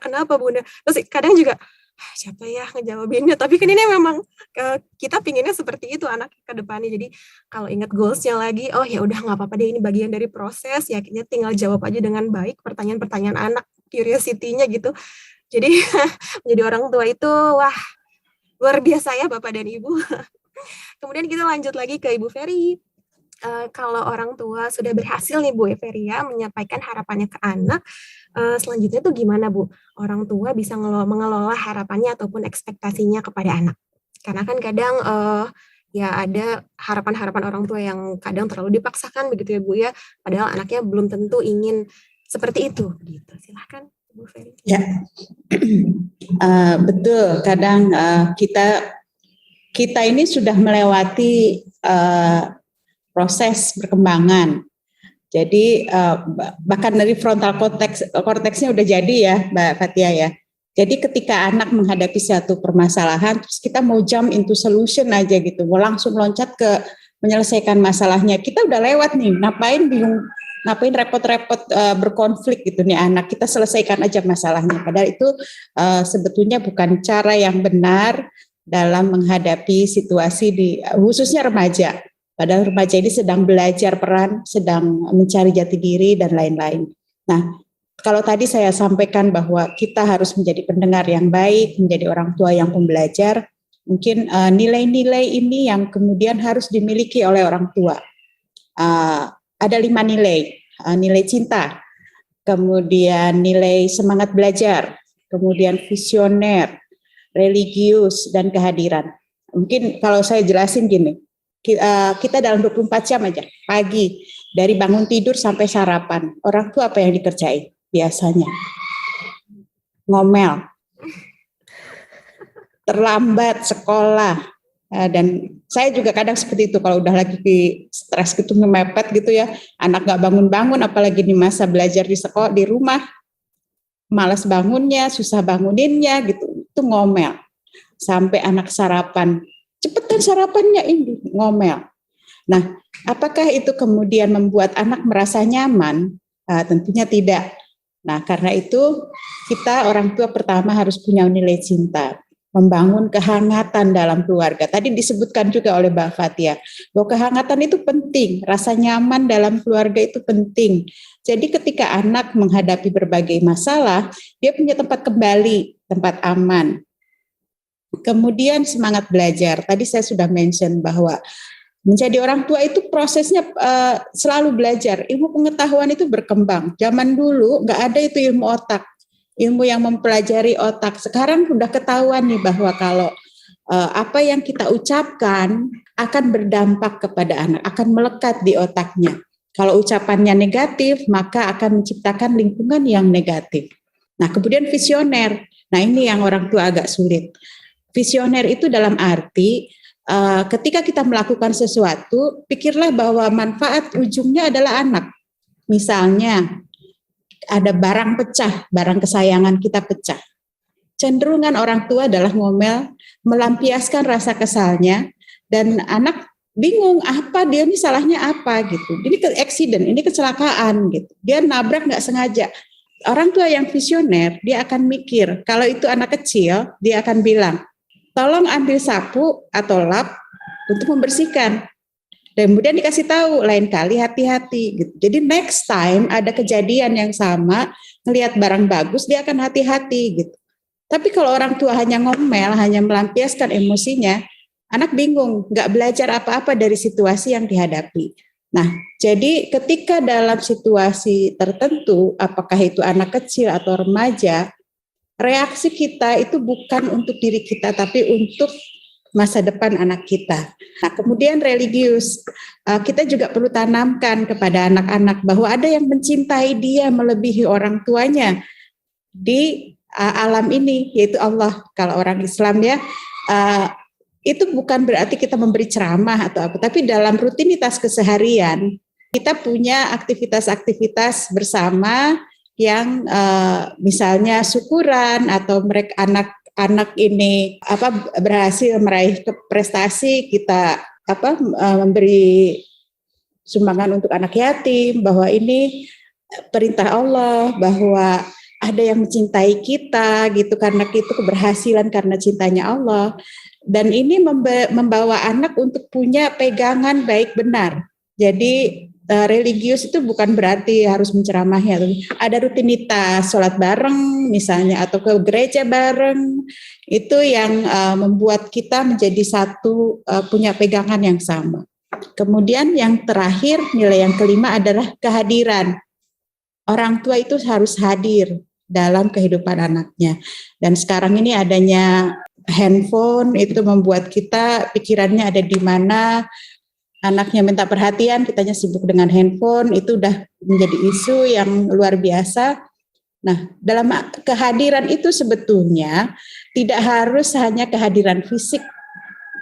Terus kadang juga siapa ya ngejawabinnya, tapi kan ini memang kita pinginnya seperti itu anak ke depannya. Jadi kalau ingat goalsnya lagi, oh ya udah nggak apa-apa deh, ini bagian dari proses ya, kita tinggal jawab aja dengan baik pertanyaan-pertanyaan anak, curiosity-nya gitu. Jadi menjadi orang tua itu wah luar biasa ya Bapak dan Ibu. Kemudian kita lanjut lagi ke Ibu Ferry. Kalau orang tua sudah berhasil nih Bu Ferry ya menyampaikan harapannya ke anak, selanjutnya tuh gimana Bu? Orang tua bisa mengelola harapannya ataupun ekspektasinya kepada anak. Karena kan kadang ya ada harapan-harapan orang tua yang kadang terlalu dipaksakan begitu ya Bu ya, padahal anaknya belum tentu ingin seperti itu gitu. Silahkan Bu Ferry. Ya, betul. Kadang kita ini sudah melewati proses perkembangan. Jadi bahkan dari frontal korteksnya udah jadi ya, Mbak Fathia ya. Jadi ketika anak menghadapi satu permasalahan, terus kita mau jump into solution aja gitu, mau langsung loncat ke menyelesaikan masalahnya. Kita udah lewat nih, ngapain repot-repot berkonflik gitu nih anak, kita selesaikan aja masalahnya. Padahal itu sebetulnya bukan cara yang benar dalam menghadapi situasi khususnya remaja. Padahal remaja ini sedang belajar peran, sedang mencari jati diri dan lain-lain. Nah, kalau tadi saya sampaikan bahwa kita harus menjadi pendengar yang baik, menjadi orang tua yang pembelajar, mungkin nilai-nilai ini yang kemudian harus dimiliki oleh orang tua. Ada 5 nilai, nilai cinta, kemudian nilai semangat belajar, kemudian visioner, religius, dan kehadiran. Mungkin kalau saya jelasin gini, kita dalam 24 jam aja, pagi, dari bangun tidur sampai sarapan, orang tua apa yang dikerjain? Biasanya ngomel, terlambat sekolah, dan saya juga kadang seperti itu kalau udah lagi stres gitu, mepet gitu ya, anak nggak bangun-bangun, apalagi di masa belajar di sekolah, di rumah, malas bangunnya, susah banguninnya gitu, itu ngomel. Sampai anak sarapan, cepetan sarapannya ini, ngomel. Nah, apakah itu kemudian membuat anak merasa nyaman? Tentunya tidak. Nah, karena itu kita orang tua pertama harus punya nilai cinta, membangun kehangatan dalam keluarga. Tadi disebutkan juga oleh Mbak Fatia bahwa kehangatan itu penting, rasa nyaman dalam keluarga itu penting. Jadi ketika anak menghadapi berbagai masalah, dia punya tempat kembali, tempat aman. Kemudian semangat belajar. Tadi saya sudah mention bahwa menjadi orang tua itu prosesnya selalu belajar. Ilmu pengetahuan itu berkembang. Zaman dulu nggak ada itu ilmu otak, ilmu yang mempelajari otak. Sekarang sudah ketahuan nih bahwa kalau apa yang kita ucapkan akan berdampak kepada anak, akan melekat di otaknya. Kalau ucapannya negatif, maka akan menciptakan lingkungan yang negatif. Nah, kemudian visioner. Nah, ini yang orang tua agak sulit. Visioner itu dalam arti ketika kita melakukan sesuatu, pikirlah bahwa manfaat ujungnya adalah anak. Misalnya, ada barang pecah, barang kesayangan kita pecah. Cenderungan orang tua adalah ngomel, melampiaskan rasa kesalnya, dan anak bingung apa dia ini salahnya apa gitu. Ini accident, ini kecelakaan gitu. Dia nabrak nggak sengaja. Orang tua yang visioner, dia akan mikir, kalau itu anak kecil, dia akan bilang, tolong ambil sapu atau lap untuk membersihkan. Dan kemudian dikasih tahu, lain kali hati-hati. Gitu. Jadi next time ada kejadian yang sama, ngelihat barang bagus, dia akan hati-hati. Gitu. Tapi kalau orang tua hanya ngomel, hanya melampiaskan emosinya, anak bingung, nggak belajar apa-apa dari situasi yang dihadapi. Nah, jadi ketika dalam situasi tertentu, apakah itu anak kecil atau remaja, reaksi kita itu bukan untuk diri kita, tapi untuk masa depan anak kita. Nah, kemudian religius, kita juga perlu tanamkan kepada anak-anak bahwa ada yang mencintai dia melebihi orang tuanya di alam ini, yaitu Allah. Kalau orang Islam ya, itu bukan berarti kita memberi ceramah atau apa, tapi dalam rutinitas keseharian kita punya aktivitas-aktivitas bersama yang misalnya syukuran atau mereka anak ini berhasil meraih prestasi, kita memberi sumbangan untuk anak yatim, bahwa ini perintah Allah, bahwa ada yang mencintai kita gitu, karena itu keberhasilan karena cintanya Allah. Dan ini membawa anak untuk punya pegangan baik benar. Jadi religius itu bukan berarti harus menceramahi, ada rutinitas sholat bareng misalnya atau ke gereja bareng, itu yang membuat kita menjadi satu, punya pegangan yang sama. Kemudian yang terakhir, nilai yang kelima adalah kehadiran. Orang tua itu harus hadir dalam kehidupan anaknya. Dan sekarang ini adanya handphone itu membuat kita pikirannya ada di mana, anaknya minta perhatian, kitanya sibuk dengan handphone, itu udah menjadi isu yang luar biasa. Nah, dalam kehadiran itu sebetulnya tidak harus hanya kehadiran fisik,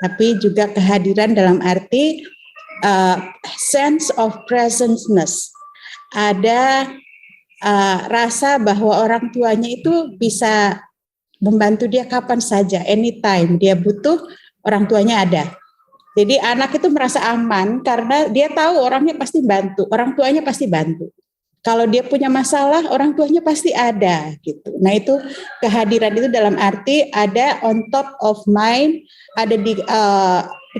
tapi juga kehadiran dalam arti sense of presence-ness. Ada rasa bahwa orang tuanya itu bisa membantu dia kapan saja, anytime dia butuh, orang tuanya ada. Jadi anak itu merasa aman karena dia tahu orangnya pasti bantu, orang tuanya pasti bantu. Kalau dia punya masalah, orang tuanya pasti ada gitu. Nah, itu kehadiran itu dalam arti ada on top of mind, ada di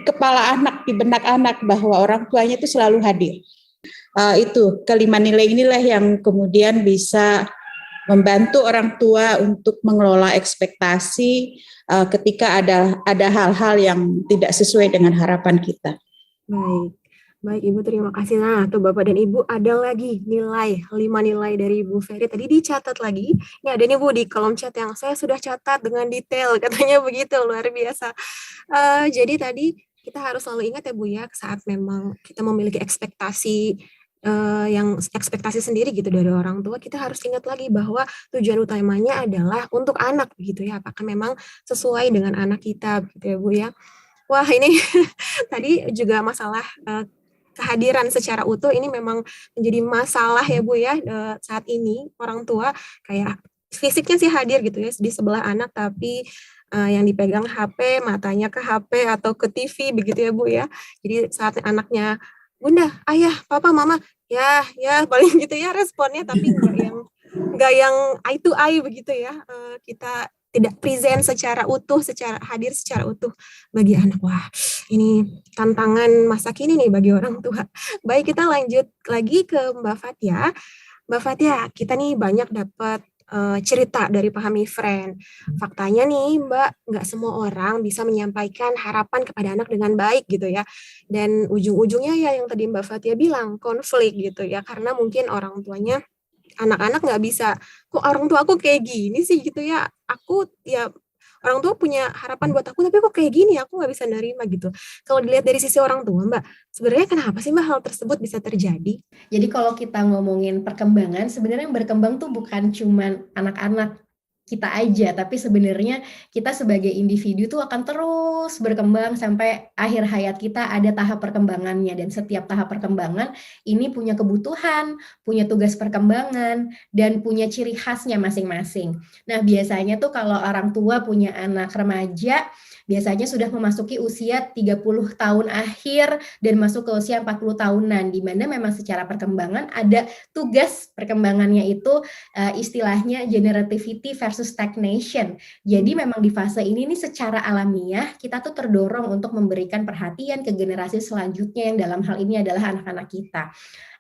kepala anak, di benak anak, bahwa orang tuanya itu selalu hadir. Itu kelima nilai inilah yang kemudian bisa membantu orang tua untuk mengelola ekspektasi ketika ada hal-hal yang tidak sesuai dengan harapan kita. Baik Ibu, terima kasih. Nah, tuh Bapak dan Ibu, ada lagi 5 nilai dari Ibu Ferry. Tadi dicatat lagi. Ini ada nih Bu di kolom chat yang saya sudah catat dengan detail, katanya begitu, luar biasa. Jadi tadi kita harus selalu ingat ya Bu ya, saat memang kita memiliki ekspektasi yang ekspektasi sendiri gitu dari orang tua, kita harus ingat lagi bahwa tujuan utamanya adalah untuk anak begitu ya, apakah memang sesuai dengan anak kita gitu ya Bu ya. Wah, ini tadi juga masalah kehadiran secara utuh ini memang menjadi masalah ya Bu ya, saat ini orang tua kayak fisiknya sih hadir gitu ya di sebelah anak, tapi yang dipegang HP, matanya ke HP atau ke TV begitu ya Bu ya. Jadi saat anaknya, Bunda, Ayah, Papa, Mama, ya, ya paling gitu ya responnya, tapi nggak yang eye to eye begitu ya. Kita tidak present secara utuh, secara hadir secara utuh bagi anak. Wah, ini tantangan masa kini nih bagi orang tua. Baik, kita lanjut lagi ke Mbak Fatia. Mbak Fatia, kita nih banyak dapat cerita dari Pahami Friend. Faktanya nih, Mbak, nggak semua orang bisa menyampaikan harapan kepada anak dengan baik gitu ya. Dan ujung-ujungnya ya yang tadi Mbak Fatia bilang, konflik gitu ya. Karena mungkin orang tuanya, anak-anak nggak bisa, kok orang tua aku kayak gini sih gitu ya. Aku ya orang tua punya harapan buat aku, tapi kok kayak gini, aku nggak bisa nerima gitu. Kalau dilihat dari sisi orang tua, Mbak, sebenarnya kenapa sih Mbak hal tersebut bisa terjadi? Jadi kalau kita ngomongin perkembangan, sebenarnya yang berkembang tuh bukan cuman anak-anak kita aja, tapi sebenarnya kita sebagai individu tuh akan terus berkembang sampai akhir hayat kita ada tahap perkembangannya, dan setiap tahap perkembangan ini punya kebutuhan, punya tugas perkembangan, dan punya ciri khasnya masing-masing. Nah, biasanya tuh kalau orang tua punya anak remaja, biasanya sudah memasuki usia 30 tahun akhir dan masuk ke usia 40 tahunan, di mana memang secara perkembangan ada tugas perkembangannya itu istilahnya generativity versus stagnation. Jadi memang di fase ini nih secara alamiah kita tuh terdorong untuk memberikan perhatian ke generasi selanjutnya yang dalam hal ini adalah anak-anak kita.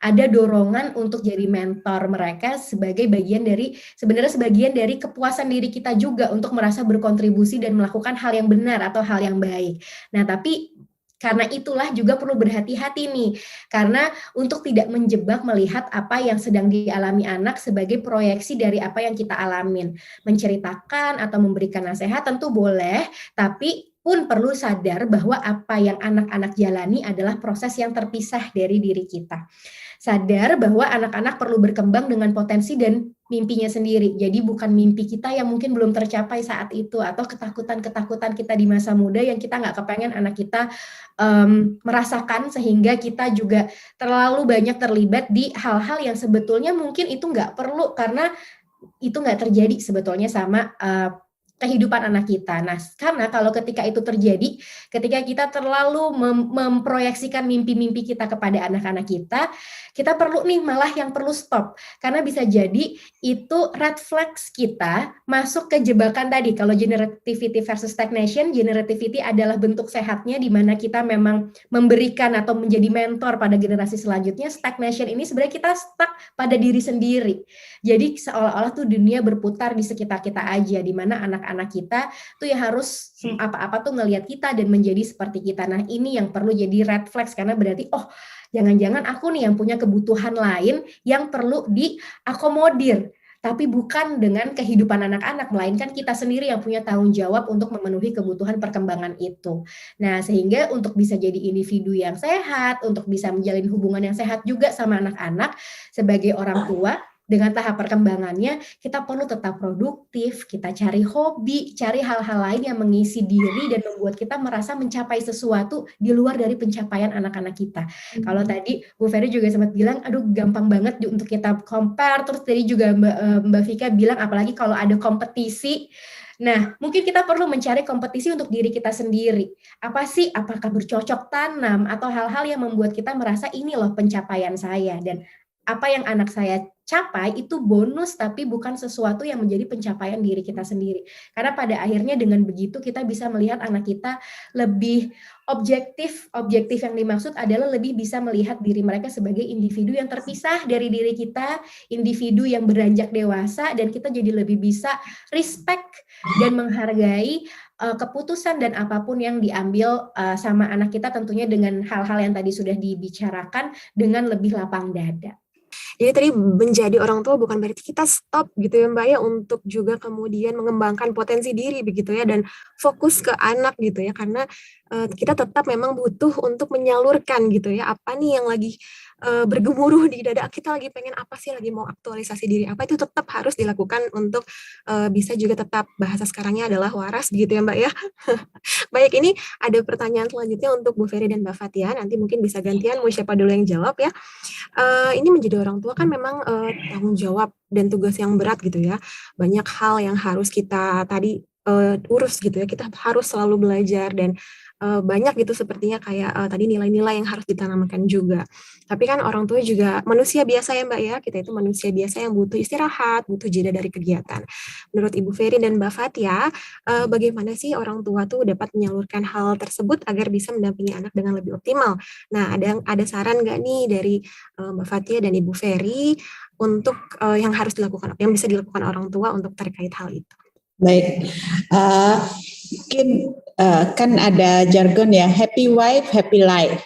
Ada dorongan untuk jadi mentor mereka sebagai bagian dari, sebenarnya sebagian dari kepuasan diri kita juga untuk merasa berkontribusi dan melakukan hal yang benar atau hal yang baik. Nah, tapi karena itulah juga perlu berhati-hati nih, karena untuk tidak menjebak melihat apa yang sedang dialami anak sebagai proyeksi dari apa yang kita alamin. Menceritakan atau memberikan nasihat tentu boleh, tapi pun perlu sadar bahwa apa yang anak-anak jalani adalah proses yang terpisah dari diri kita. Sadar bahwa anak-anak perlu berkembang dengan potensi dan mimpinya sendiri. Jadi bukan mimpi kita yang mungkin belum tercapai saat itu, atau ketakutan-ketakutan kita di masa muda yang kita nggak kepengen anak kita merasakan, sehingga kita juga terlalu banyak terlibat di hal-hal yang sebetulnya mungkin itu nggak perlu, karena itu nggak terjadi sebetulnya sama kehidupan anak kita. Nah, karena kalau ketika itu terjadi, ketika kita terlalu memproyeksikan mimpi-mimpi kita kepada anak-anak kita perlu nih malah yang perlu stop. Karena bisa jadi itu red flags kita masuk ke jebakan tadi. Kalau generativity versus stagnation, generativity adalah bentuk sehatnya di mana kita memang memberikan atau menjadi mentor pada generasi selanjutnya. Stagnation ini sebenarnya kita stuck pada diri sendiri. Jadi seolah-olah tuh dunia berputar di sekitar kita aja, di mana anak-anak kita tuh ya harus apa-apa tuh ngelihat kita dan menjadi seperti kita. Nah, ini yang perlu jadi red flags, karena berarti jangan-jangan aku nih yang punya kebutuhan lain yang perlu diakomodir, tapi bukan dengan kehidupan anak-anak, melainkan kita sendiri yang punya tanggung jawab untuk memenuhi kebutuhan perkembangan itu. Nah, sehingga untuk bisa jadi individu yang sehat, untuk bisa menjalin hubungan yang sehat juga sama anak-anak, sebagai orang tua, dengan tahap perkembangannya, kita perlu tetap produktif, kita cari hobi, cari hal-hal lain yang mengisi diri dan membuat kita merasa mencapai sesuatu di luar dari pencapaian anak-anak kita. Kalau tadi Bu Ferry juga sempat bilang, aduh gampang banget untuk kita compare, terus tadi juga Mbak Vika bilang, apalagi kalau ada kompetisi. Nah, mungkin kita perlu mencari kompetisi untuk diri kita sendiri. Apa sih? Apakah bercocok tanam atau hal-hal yang membuat kita merasa ini loh pencapaian saya, dan apa yang anak saya capai itu bonus, tapi bukan sesuatu yang menjadi pencapaian diri kita sendiri. Karena pada akhirnya dengan begitu kita bisa melihat anak kita lebih objektif. Objektif yang dimaksud adalah lebih bisa melihat diri mereka sebagai individu yang terpisah dari diri kita, individu yang beranjak dewasa, dan kita jadi lebih bisa respect dan menghargai keputusan dan apapun yang diambil sama anak kita, tentunya dengan hal-hal yang tadi sudah dibicarakan dengan lebih lapang dada. Jadi tadi menjadi orang tua bukan berarti kita stop gitu ya Mbak ya, untuk juga kemudian mengembangkan potensi diri begitu ya, dan fokus ke anak gitu ya, karena kita tetap memang butuh untuk menyalurkan gitu ya, apa nih yang lagi bergemuruh di dada kita, lagi pengen apa sih, lagi mau aktualisasi diri apa, itu tetap harus dilakukan untuk bisa juga tetap, bahasa sekarangnya adalah waras gitu ya Mbak ya. Baik, ini ada pertanyaan selanjutnya untuk Bu Ferry dan Mbak Fatia, nanti mungkin bisa gantian mau siapa dulu yang jawab ya. Ini menjadi orang tua kan memang tanggung jawab dan tugas yang berat gitu ya. Banyak hal yang harus kita tadi urus gitu ya. Kita harus selalu belajar dan banyak gitu sepertinya kayak tadi nilai-nilai yang harus ditanamkan juga. Tapi kan orang tua juga manusia biasa ya Mbak ya. Kita itu manusia biasa yang butuh istirahat, butuh jeda dari kegiatan. Menurut Ibu Ferry dan Mbak Fatia, bagaimana sih orang tua tuh dapat menyalurkan hal tersebut agar bisa mendampingi anak dengan lebih optimal? Nah, ada saran nggak nih dari Mbak Fatia dan Ibu Ferry untuk yang harus dilakukan, yang bisa dilakukan orang tua untuk terkait hal itu? Baik, mungkin kan ada jargon ya, happy wife, happy life.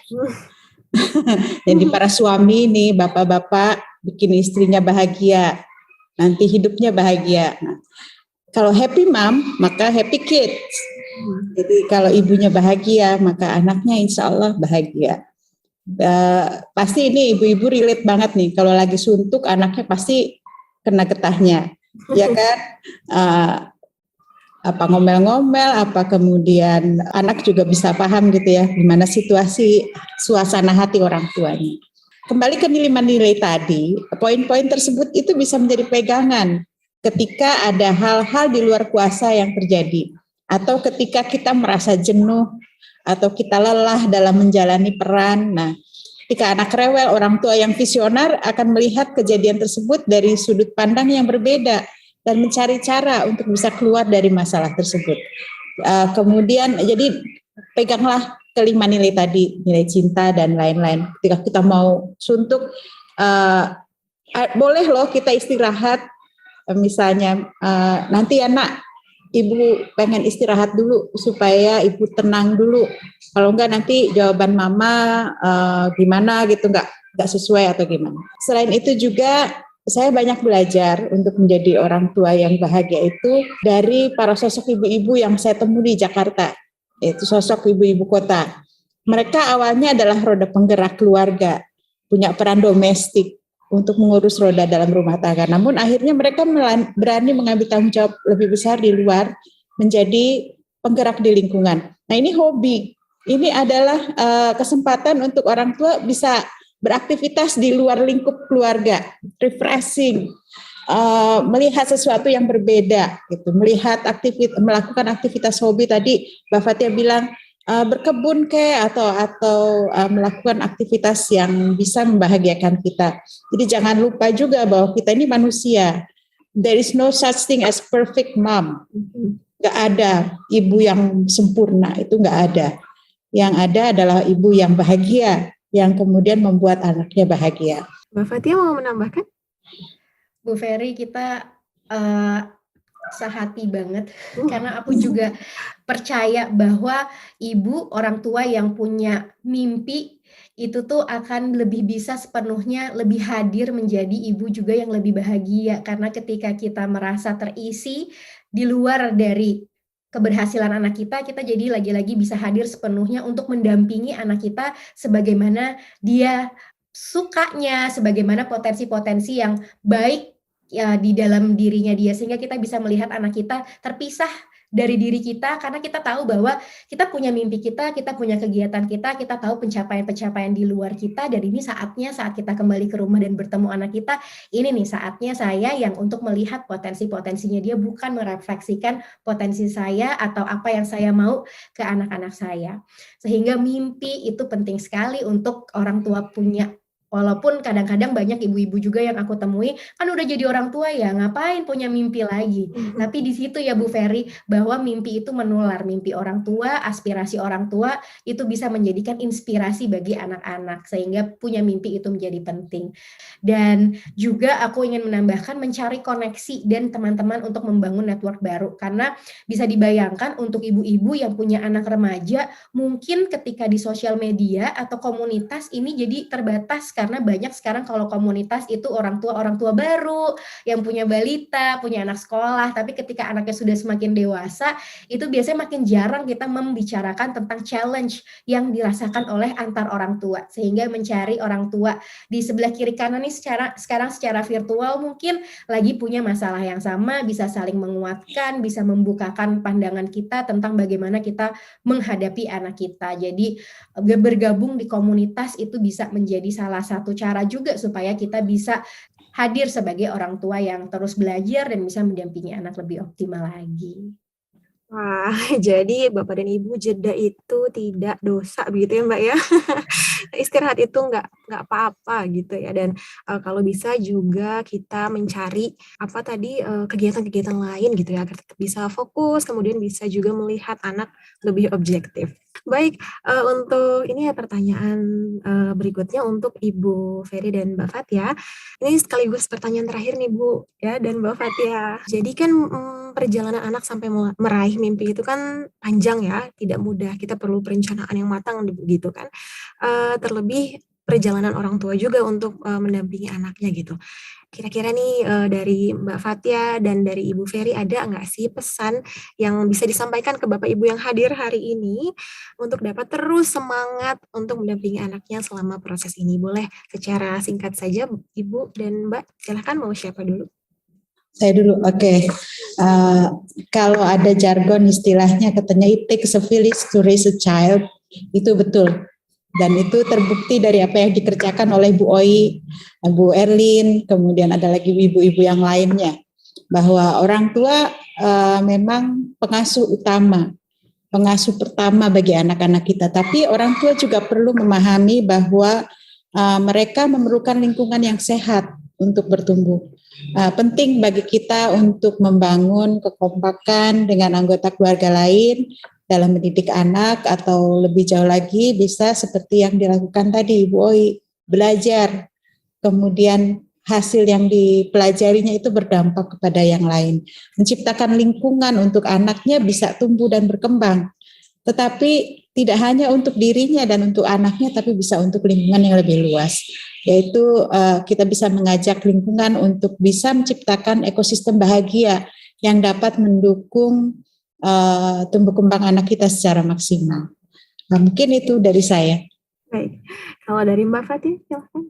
Jadi para suami nih, bapak-bapak bikin istrinya bahagia, nanti hidupnya bahagia. Nah, kalau happy mom, maka happy kids. Jadi kalau ibunya bahagia, maka anaknya insya Allah bahagia. Pasti ini ibu-ibu relate banget nih, kalau lagi suntuk anaknya pasti kena getahnya, ya kan? Apa ngomel-ngomel, apa kemudian anak juga bisa paham gitu ya, gimana situasi suasana hati orang tuanya. Kembali ke nilai-nilai tadi, poin-poin tersebut itu bisa menjadi pegangan ketika ada hal-hal di luar kuasa yang terjadi, atau ketika kita merasa jenuh, atau kita lelah dalam menjalani peran. Nah, ketika anak rewel, orang tua yang visioner akan melihat kejadian tersebut dari sudut pandang yang berbeda, dan mencari cara untuk bisa keluar dari masalah tersebut. Kemudian jadi peganglah kelima nilai tadi, nilai cinta dan lain-lain. Ketika kita mau suntuk, boleh loh kita istirahat. Misalnya nanti anak, ibu pengen istirahat dulu supaya ibu tenang dulu. Kalau enggak nanti jawaban mama gimana gitu, enggak sesuai atau gimana. Selain itu juga saya banyak belajar untuk menjadi orang tua yang bahagia itu dari para sosok ibu-ibu yang saya temui di Jakarta, yaitu sosok ibu-ibu kota. Mereka awalnya adalah roda penggerak keluarga, punya peran domestik untuk mengurus roda dalam rumah tangga. Namun akhirnya mereka berani mengambil tanggung jawab lebih besar di luar, menjadi penggerak di lingkungan. Nah, ini hobi. Ini adalah kesempatan untuk orang tua bisa beraktivitas di luar lingkup keluarga, refreshing, melihat sesuatu yang berbeda, gitu. Melakukan aktivitas hobi tadi, Mbak Fatia bilang berkebun atau melakukan aktivitas yang bisa membahagiakan kita. Jadi jangan lupa juga bahwa kita ini manusia. There is no such thing as perfect mom. Gak ada ibu yang sempurna, itu gak ada. Yang ada adalah ibu yang bahagia, yang kemudian membuat anaknya bahagia. Mbak Fatia mau menambahkan? Bu Ferry, kita sehati banget karena aku juga percaya bahwa ibu, orang tua yang punya mimpi itu tuh akan lebih bisa sepenuhnya lebih hadir menjadi ibu juga yang lebih bahagia, karena ketika kita merasa terisi di luar dari keberhasilan anak kita jadi lagi-lagi bisa hadir sepenuhnya untuk mendampingi anak kita sebagaimana dia sukanya, sebagaimana potensi-potensi yang baik ya di dalam dirinya dia, sehingga kita bisa melihat anak kita terpisah dari diri kita, karena kita tahu bahwa kita punya mimpi kita punya kegiatan kita tahu pencapaian-pencapaian di luar kita, dan ini saatnya saat kita kembali ke rumah dan bertemu anak kita, ini nih saatnya saya yang untuk melihat potensi-potensinya dia, bukan merefleksikan potensi saya atau apa yang saya mau ke anak-anak saya. Sehingga mimpi itu penting sekali untuk orang tua punya. Walaupun kadang-kadang banyak ibu-ibu juga yang aku temui kan udah jadi orang tua ya, ngapain punya mimpi lagi. Tapi di situ ya Bu Ferry, bahwa mimpi itu menular, mimpi orang tua, aspirasi orang tua itu bisa menjadikan inspirasi bagi anak-anak, sehingga punya mimpi itu menjadi penting. Dan juga aku ingin menambahkan mencari koneksi dan teman-teman untuk membangun network baru, karena bisa dibayangkan untuk ibu-ibu yang punya anak remaja, mungkin ketika di sosial media atau komunitas ini jadi terbatas, karena banyak sekarang kalau komunitas itu orang tua baru yang punya balita, punya anak sekolah, tapi ketika anaknya sudah semakin dewasa, itu biasanya makin jarang kita membicarakan tentang challenge yang dirasakan oleh antar orang tua, sehingga mencari orang tua di sebelah kiri kanan ini sekarang secara virtual mungkin lagi punya masalah yang sama, bisa saling menguatkan, bisa membukakan pandangan kita tentang bagaimana kita menghadapi anak kita. Jadi bergabung di komunitas itu bisa menjadi salah satu cara juga supaya kita bisa hadir sebagai orang tua yang terus belajar dan bisa mendampingi anak lebih optimal lagi. Wah, jadi Bapak dan Ibu jeda itu tidak dosa begitu ya Mbak ya. Istirahat itu nggak apa-apa gitu ya. Dan kalau bisa juga kita mencari apa tadi kegiatan-kegiatan lain gitu ya agar tetap bisa fokus, kemudian bisa juga melihat anak lebih objektif. Baik, untuk ini ya pertanyaan berikutnya untuk Ibu Ferry dan Mbak Fatia. Ini sekaligus pertanyaan terakhir nih Bu ya dan Mbak Fatia. Jadi kan perjalanan anak sampai meraih mimpi itu kan panjang ya, tidak mudah. Kita perlu perencanaan yang matang gitu kan. Terlebih perjalanan orang tua juga untuk mendampingi anaknya gitu. Kira-kira nih dari Mbak Fatia dan dari Ibu Ferry ada nggak sih pesan yang bisa disampaikan ke Bapak Ibu yang hadir hari ini untuk dapat terus semangat untuk mendampingi anaknya selama proses ini? Boleh secara singkat saja Ibu dan Mbak, silahkan mau siapa dulu? Saya dulu, oke. Kalau ada jargon istilahnya katanya it takes a village to raise a child, itu betul. Dan itu terbukti dari apa yang dikerjakan oleh Bu Oi, Bu Erlin, kemudian ada lagi ibu-ibu yang lainnya. Bahwa orang tua memang pengasuh utama, pengasuh pertama bagi anak-anak kita. Tapi orang tua juga perlu memahami bahwa mereka memerlukan lingkungan yang sehat untuk bertumbuh. Penting bagi kita untuk membangun kekompakan dengan anggota keluarga lain dalam mendidik anak, atau lebih jauh lagi bisa seperti yang dilakukan tadi Ibu Oi, belajar, kemudian hasil yang dipelajarinya itu berdampak kepada yang lain, menciptakan lingkungan untuk anaknya bisa tumbuh dan berkembang, tetapi tidak hanya untuk dirinya dan untuk anaknya, tapi bisa untuk lingkungan yang lebih luas, yaitu kita bisa mengajak lingkungan untuk bisa menciptakan ekosistem bahagia yang dapat mendukung tumbuh kembang anak kita secara maksimal. Nah, mungkin itu dari saya. Baik, kalau dari Mbak Fatia, silahkan.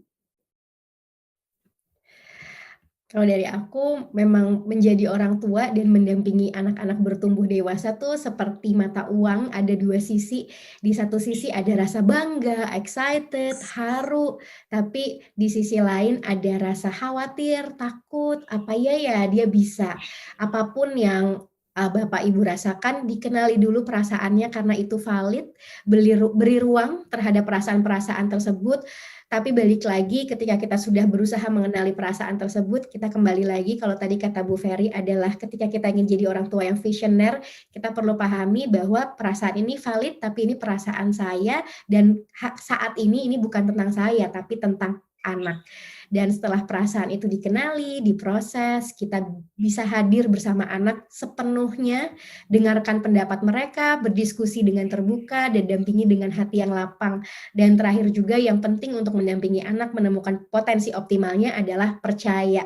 Kalau dari aku, memang menjadi orang tua dan mendampingi anak-anak bertumbuh dewasa tuh seperti mata uang, ada dua sisi. Di satu sisi ada rasa bangga, excited, haru, tapi di sisi lain ada rasa khawatir, takut, apa ya dia bisa. Apapun yang Bapak Ibu rasakan, dikenali dulu perasaannya karena itu valid, beri ruang terhadap perasaan-perasaan tersebut. Tapi balik lagi ketika kita sudah berusaha mengenali perasaan tersebut, kita kembali lagi kalau tadi kata Bu Ferry adalah ketika kita ingin jadi orang tua yang visioner, kita perlu pahami bahwa perasaan ini valid, tapi ini perasaan saya, dan saat ini bukan tentang saya, tapi tentang anak. Dan setelah perasaan itu dikenali, diproses, kita bisa hadir bersama anak sepenuhnya, dengarkan pendapat mereka, berdiskusi dengan terbuka, dan dampingi dengan hati yang lapang. Dan terakhir juga yang penting untuk mendampingi anak menemukan potensi optimalnya adalah percaya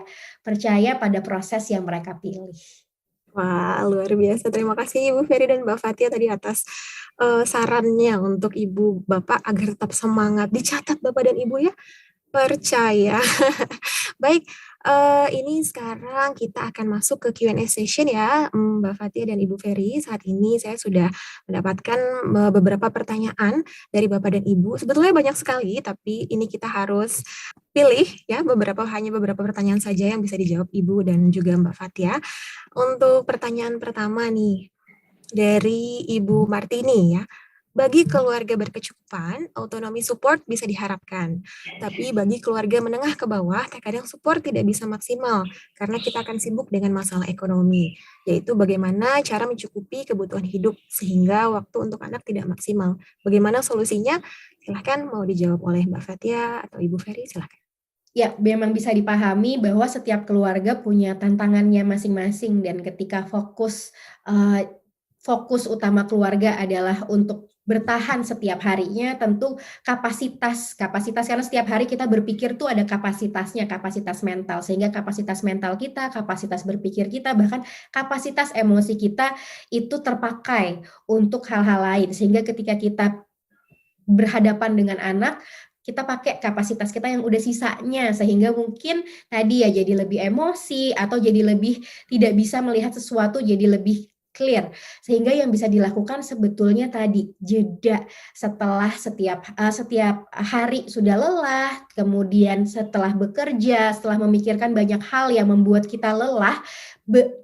pada proses yang mereka pilih. Wah, luar biasa. Terima kasih Ibu Ferry dan Mbak Fatia tadi atas sarannya untuk Ibu Bapak agar tetap semangat. Dicatat Bapak dan Ibu ya, percaya. Baik, ini sekarang kita akan masuk ke Q&A session ya, Mbak Fatia dan Ibu Ferry. Saat ini saya sudah mendapatkan beberapa pertanyaan dari Bapak dan Ibu. Sebetulnya banyak sekali, tapi ini kita harus pilih ya hanya beberapa pertanyaan saja yang bisa dijawab Ibu dan juga Mbak Fatia. Untuk pertanyaan pertama nih, dari Ibu Martini ya. Bagi keluarga berkecukupan, autonomi support bisa diharapkan. Tapi bagi keluarga menengah ke bawah, terkadang support tidak bisa maksimal karena kita akan sibuk dengan masalah ekonomi, yaitu bagaimana cara mencukupi kebutuhan hidup sehingga waktu untuk anak tidak maksimal. Bagaimana solusinya? Silahkan mau dijawab oleh Mbak Fatia atau Ibu Ferry, silahkan. Ya, memang bisa dipahami bahwa setiap keluarga punya tantangannya masing-masing, dan ketika fokus utama keluarga adalah untuk bertahan setiap harinya, tentu kapasitas karena setiap hari kita berpikir tuh ada kapasitasnya, kapasitas mental, sehingga kapasitas mental kita, kapasitas berpikir kita, bahkan kapasitas emosi kita itu terpakai untuk hal-hal lain, sehingga ketika kita berhadapan dengan anak, kita pakai kapasitas kita yang udah sisanya, sehingga mungkin tadi ya jadi lebih emosi atau jadi lebih tidak bisa melihat sesuatu jadi lebih clear, sehingga yang bisa dilakukan sebetulnya tadi jeda setelah setiap hari sudah lelah, kemudian setelah bekerja, setelah memikirkan banyak hal yang membuat kita lelah,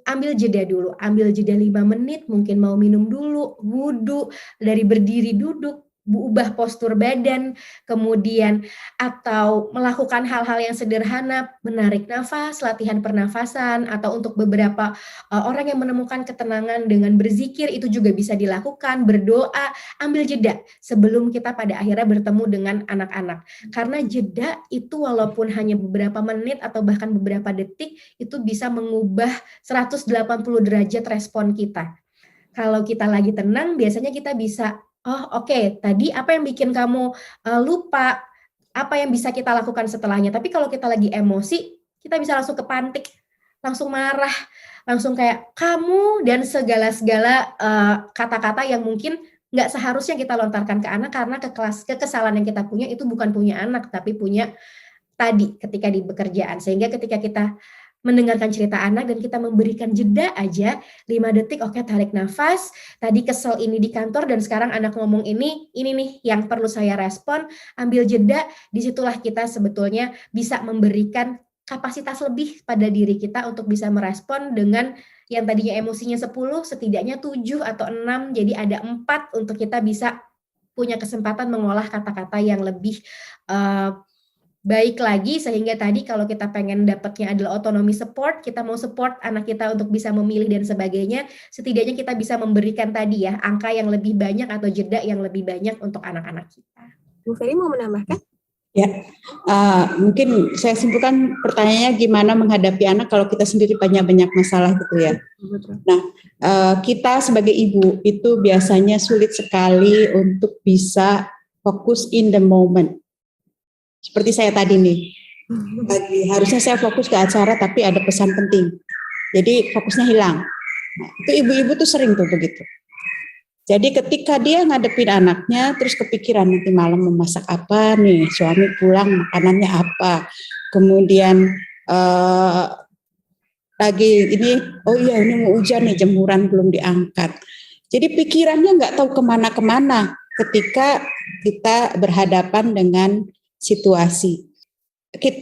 ambil jeda dulu, ambil jeda 5 menit, mungkin mau minum dulu, wudhu, dari berdiri duduk, ubah postur badan, kemudian atau melakukan hal-hal yang sederhana, menarik nafas, latihan pernafasan, atau untuk beberapa orang yang menemukan ketenangan dengan berzikir itu juga bisa dilakukan, berdoa, ambil jeda sebelum kita pada akhirnya bertemu dengan anak-anak. Karena jeda itu walaupun hanya beberapa menit atau bahkan beberapa detik, itu bisa mengubah 180 derajat respon kita. Kalau kita lagi tenang, biasanya kita bisa, oke, tadi apa yang bikin kamu lupa, apa yang bisa kita lakukan setelahnya. Tapi kalau kita lagi emosi, kita bisa langsung kepantik, langsung marah, langsung kayak kamu, dan segala-segala kata-kata yang mungkin nggak seharusnya kita lontarkan ke anak, karena kekesalan yang kita punya itu bukan punya anak, tapi punya tadi ketika di pekerjaan. Sehingga ketika kita mendengarkan cerita anak dan kita memberikan jeda aja 5 detik, oke, tarik nafas, tadi kesel ini di kantor dan sekarang anak ngomong ini nih yang perlu saya respon, ambil jeda, disitulah kita sebetulnya bisa memberikan kapasitas lebih pada diri kita untuk bisa merespon dengan yang tadinya emosinya 10, setidaknya 7 atau 6, jadi ada 4 untuk kita bisa punya kesempatan mengolah kata-kata yang lebih baik lagi, sehingga tadi kalau kita pengen dapatnya adalah otonomi support, kita mau support anak kita untuk bisa memilih dan sebagainya, setidaknya kita bisa memberikan tadi ya angka yang lebih banyak atau jeda yang lebih banyak untuk anak-anak kita. Bu Ferry mau menambahkan? Ya, mungkin saya simpulkan pertanyaannya gimana menghadapi anak kalau kita sendiri banyak masalah gitu ya. Nah, kita sebagai ibu itu biasanya sulit sekali untuk bisa fokus in the moment. Seperti saya tadi nih, harusnya saya fokus ke acara tapi ada pesan penting, jadi fokusnya hilang. Nah, itu ibu-ibu tuh sering tuh begitu. Jadi ketika dia ngadepin anaknya, terus kepikiran nanti malam mau masak apa nih, suami pulang makanannya apa, kemudian lagi ini, oh iya ini mau hujan nih, jemuran belum diangkat. Jadi pikirannya nggak tahu kemana-kemana ketika kita berhadapan dengan situasi.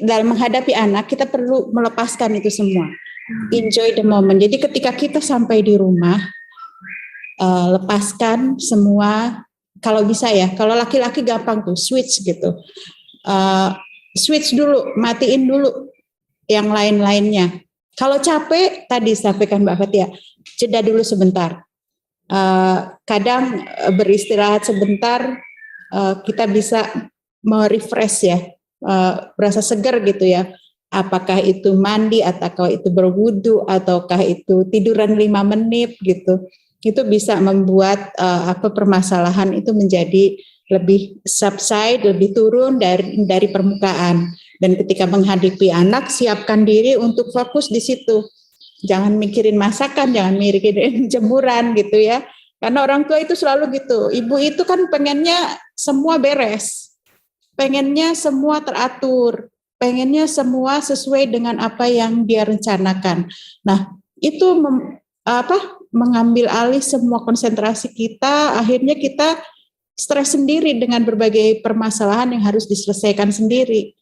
Dalam menghadapi anak, kita perlu melepaskan itu semua. Enjoy the moment. Jadi ketika kita sampai di rumah, lepaskan semua. Kalau bisa ya, kalau laki-laki gampang tuh, switch gitu. Switch dulu, matiin dulu yang lain-lainnya. Kalau capek, tadi sampaikan Mbak Fatia, jeda dulu sebentar. Kadang beristirahat sebentar, kita bisa merefresh ya, berasa segar gitu ya. Apakah itu mandi, ataukah itu berwudu, ataukah itu tiduran 5 menit gitu. Itu bisa membuat permasalahan itu menjadi lebih subside, lebih turun dari permukaan. Dan ketika menghadapi anak, siapkan diri untuk fokus di situ. Jangan mikirin masakan, jangan mikirin jemuran gitu ya. Karena orang tua itu selalu gitu. Ibu itu kan pengennya semua beres. Pengennya semua teratur, pengennya semua sesuai dengan apa yang dia rencanakan. Nah, itu mengambil alih semua konsentrasi kita, akhirnya kita stres sendiri dengan berbagai permasalahan yang harus diselesaikan sendiri.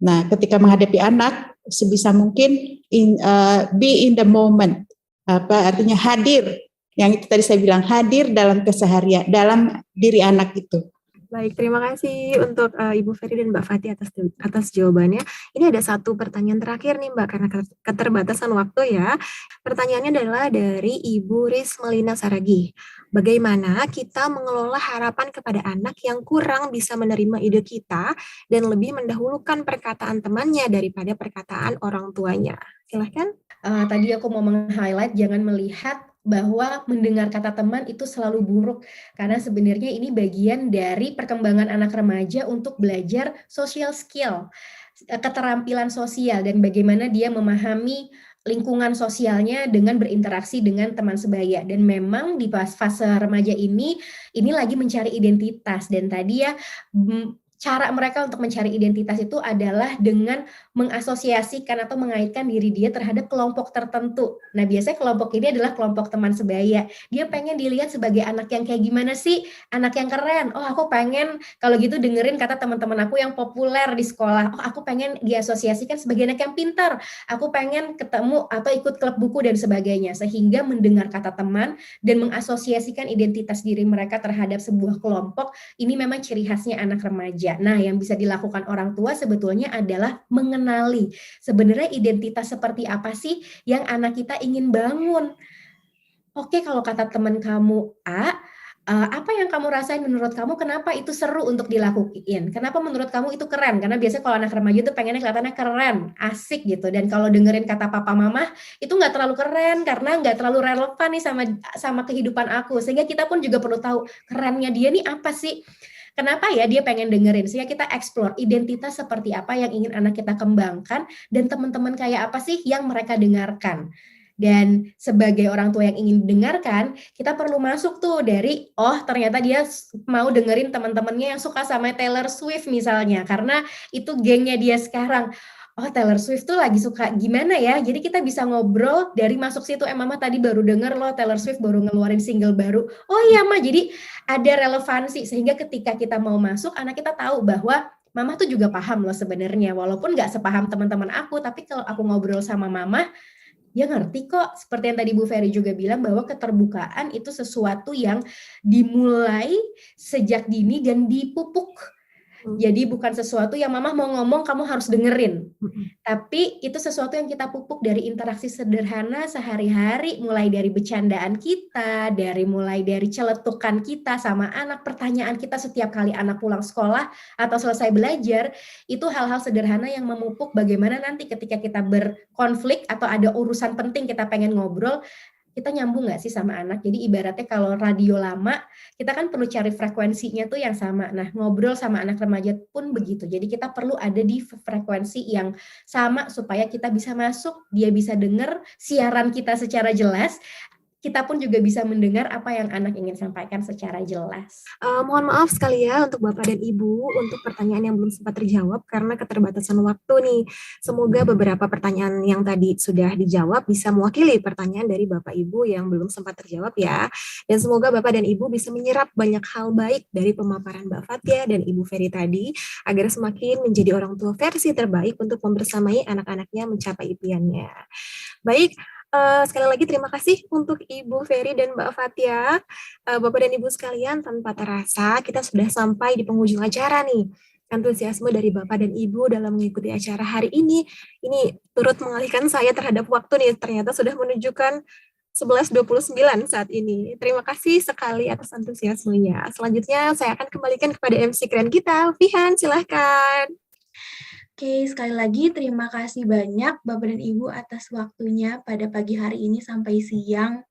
Nah, ketika menghadapi anak, sebisa mungkin be in the moment. Artinya hadir, yang itu tadi saya bilang, hadir dalam keseharian, dalam diri anak itu. Baik, terima kasih untuk Ibu Ferry dan Mbak Fatih atas jawabannya. Ini ada satu pertanyaan terakhir nih Mbak, karena keterbatasan waktu ya. Pertanyaannya adalah dari Ibu Rismelina Saragi. Bagaimana kita mengelola harapan kepada anak yang kurang bisa menerima ide kita dan lebih mendahulukan perkataan temannya daripada perkataan orang tuanya? Silahkan. Tadi aku mau meng-highlight jangan melihat bahwa mendengar kata teman itu selalu buruk, karena sebenarnya ini bagian dari perkembangan anak remaja untuk belajar social skill, keterampilan sosial, dan bagaimana dia memahami lingkungan sosialnya dengan berinteraksi dengan teman sebaya. Dan memang di fase remaja ini lagi mencari identitas, dan tadi ya cara mereka untuk mencari identitas itu adalah dengan mengasosiasikan atau mengaitkan diri dia terhadap kelompok tertentu. Nah, biasanya kelompok ini adalah kelompok teman sebaya. Dia pengen dilihat sebagai anak yang kayak gimana sih? Anak yang keren. Oh, aku pengen kalau gitu dengerin kata teman-teman aku yang populer di sekolah. Oh, aku pengen diasosiasikan sebagai anak yang pintar. Aku pengen ketemu atau ikut klub buku dan sebagainya. Sehingga mendengar kata teman dan mengasosiasikan identitas diri mereka terhadap sebuah kelompok, ini memang ciri khasnya anak remaja. Nah, yang bisa dilakukan orang tua sebetulnya adalah mengenali sebenarnya identitas seperti apa sih yang anak kita ingin bangun. Oke, kalau kata teman kamu A, apa yang kamu rasain menurut kamu kenapa itu seru untuk dilakuin? Kenapa menurut kamu itu keren? Karena biasanya kalau anak remaja tuh pengennya kelihatannya keren, asik gitu. Dan kalau dengerin kata papa mama itu nggak terlalu keren karena nggak terlalu relevan nih sama kehidupan aku. Sehingga kita pun juga perlu tahu kerennya dia nih apa sih? Kenapa ya dia pengen dengerin? Sehingga kita explore identitas seperti apa yang ingin anak kita kembangkan dan teman-teman kayak apa sih yang mereka dengarkan. Dan sebagai orang tua yang ingin dengarkan, kita perlu masuk tuh dari, oh ternyata dia mau dengerin teman-temannya yang suka sama Taylor Swift misalnya, karena itu gengnya dia sekarang. Oh, Taylor Swift tuh lagi suka gimana ya? Jadi kita bisa ngobrol dari masuk situ, mama tadi baru denger loh Taylor Swift baru ngeluarin single baru. Oh iya ma, jadi ada relevansi sehingga ketika kita mau masuk, anak kita tahu bahwa mama tuh juga paham loh sebenarnya, walaupun nggak sepaham teman-teman aku, tapi kalau aku ngobrol sama mama, dia ngerti kok. Seperti yang tadi Bu Ferry juga bilang bahwa keterbukaan itu sesuatu yang dimulai sejak dini dan dipupuk. Jadi bukan sesuatu yang mama mau ngomong kamu harus dengerin. Tapi itu sesuatu yang kita pupuk dari interaksi sederhana sehari-hari, mulai dari bercandaan kita, mulai dari celetukan kita sama anak, pertanyaan kita setiap kali anak pulang sekolah atau selesai belajar, itu hal-hal sederhana yang memupuk bagaimana nanti ketika kita berkonflik atau ada urusan penting kita pengen ngobrol, kita nyambung nggak sih sama anak? Jadi ibaratnya kalau radio lama, kita kan perlu cari frekuensinya tuh yang sama. Nah, ngobrol sama anak remaja pun begitu. Jadi kita perlu ada di frekuensi yang sama supaya kita bisa masuk, dia bisa dengar siaran kita secara jelas, kita pun juga bisa mendengar apa yang anak ingin sampaikan secara jelas. Mohon maaf sekali ya untuk Bapak dan Ibu untuk pertanyaan yang belum sempat terjawab karena keterbatasan waktu nih. Semoga beberapa pertanyaan yang tadi sudah dijawab bisa mewakili pertanyaan dari Bapak Ibu yang belum sempat terjawab ya. Dan semoga Bapak dan Ibu bisa menyerap banyak hal baik dari pemaparan Mbak Fathia dan Ibu Ferry tadi agar semakin menjadi orang tua versi terbaik untuk membersamai anak-anaknya mencapai impiannya. Baik, sekali lagi terima kasih untuk Ibu Ferry dan Mbak Fathia. Bapak dan Ibu sekalian, tanpa terasa kita sudah sampai di penghujung acara nih. Antusiasme dari Bapak dan Ibu dalam mengikuti acara hari ini turut mengalihkan saya terhadap waktu nih. Ternyata sudah menunjukkan 11.29 saat ini. Terima kasih sekali atas antusiasmenya. Selanjutnya saya akan kembalikan kepada MC keren kita. Fihan, silahkan. Oke, sekali lagi terima kasih banyak Bapak dan Ibu atas waktunya pada pagi hari ini sampai siang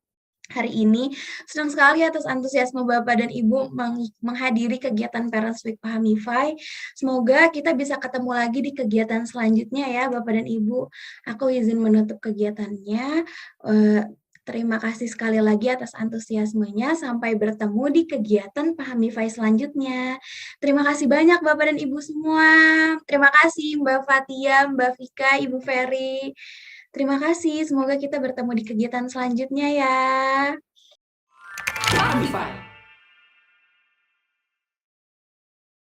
hari ini. Senang sekali atas antusiasme Bapak dan Ibu menghadiri kegiatan Parents Week Pahamify. Semoga kita bisa ketemu lagi di kegiatan selanjutnya ya Bapak dan Ibu. Aku izin menutup kegiatannya. Terima kasih sekali lagi atas antusiasmenya. Sampai bertemu di kegiatan Pahamify selanjutnya. Terima kasih banyak Bapak dan Ibu semua. Terima kasih Mbak Fathia, Mbak Vika, Ibu Ferry. Terima kasih. Semoga kita bertemu di kegiatan selanjutnya ya. Pahamify.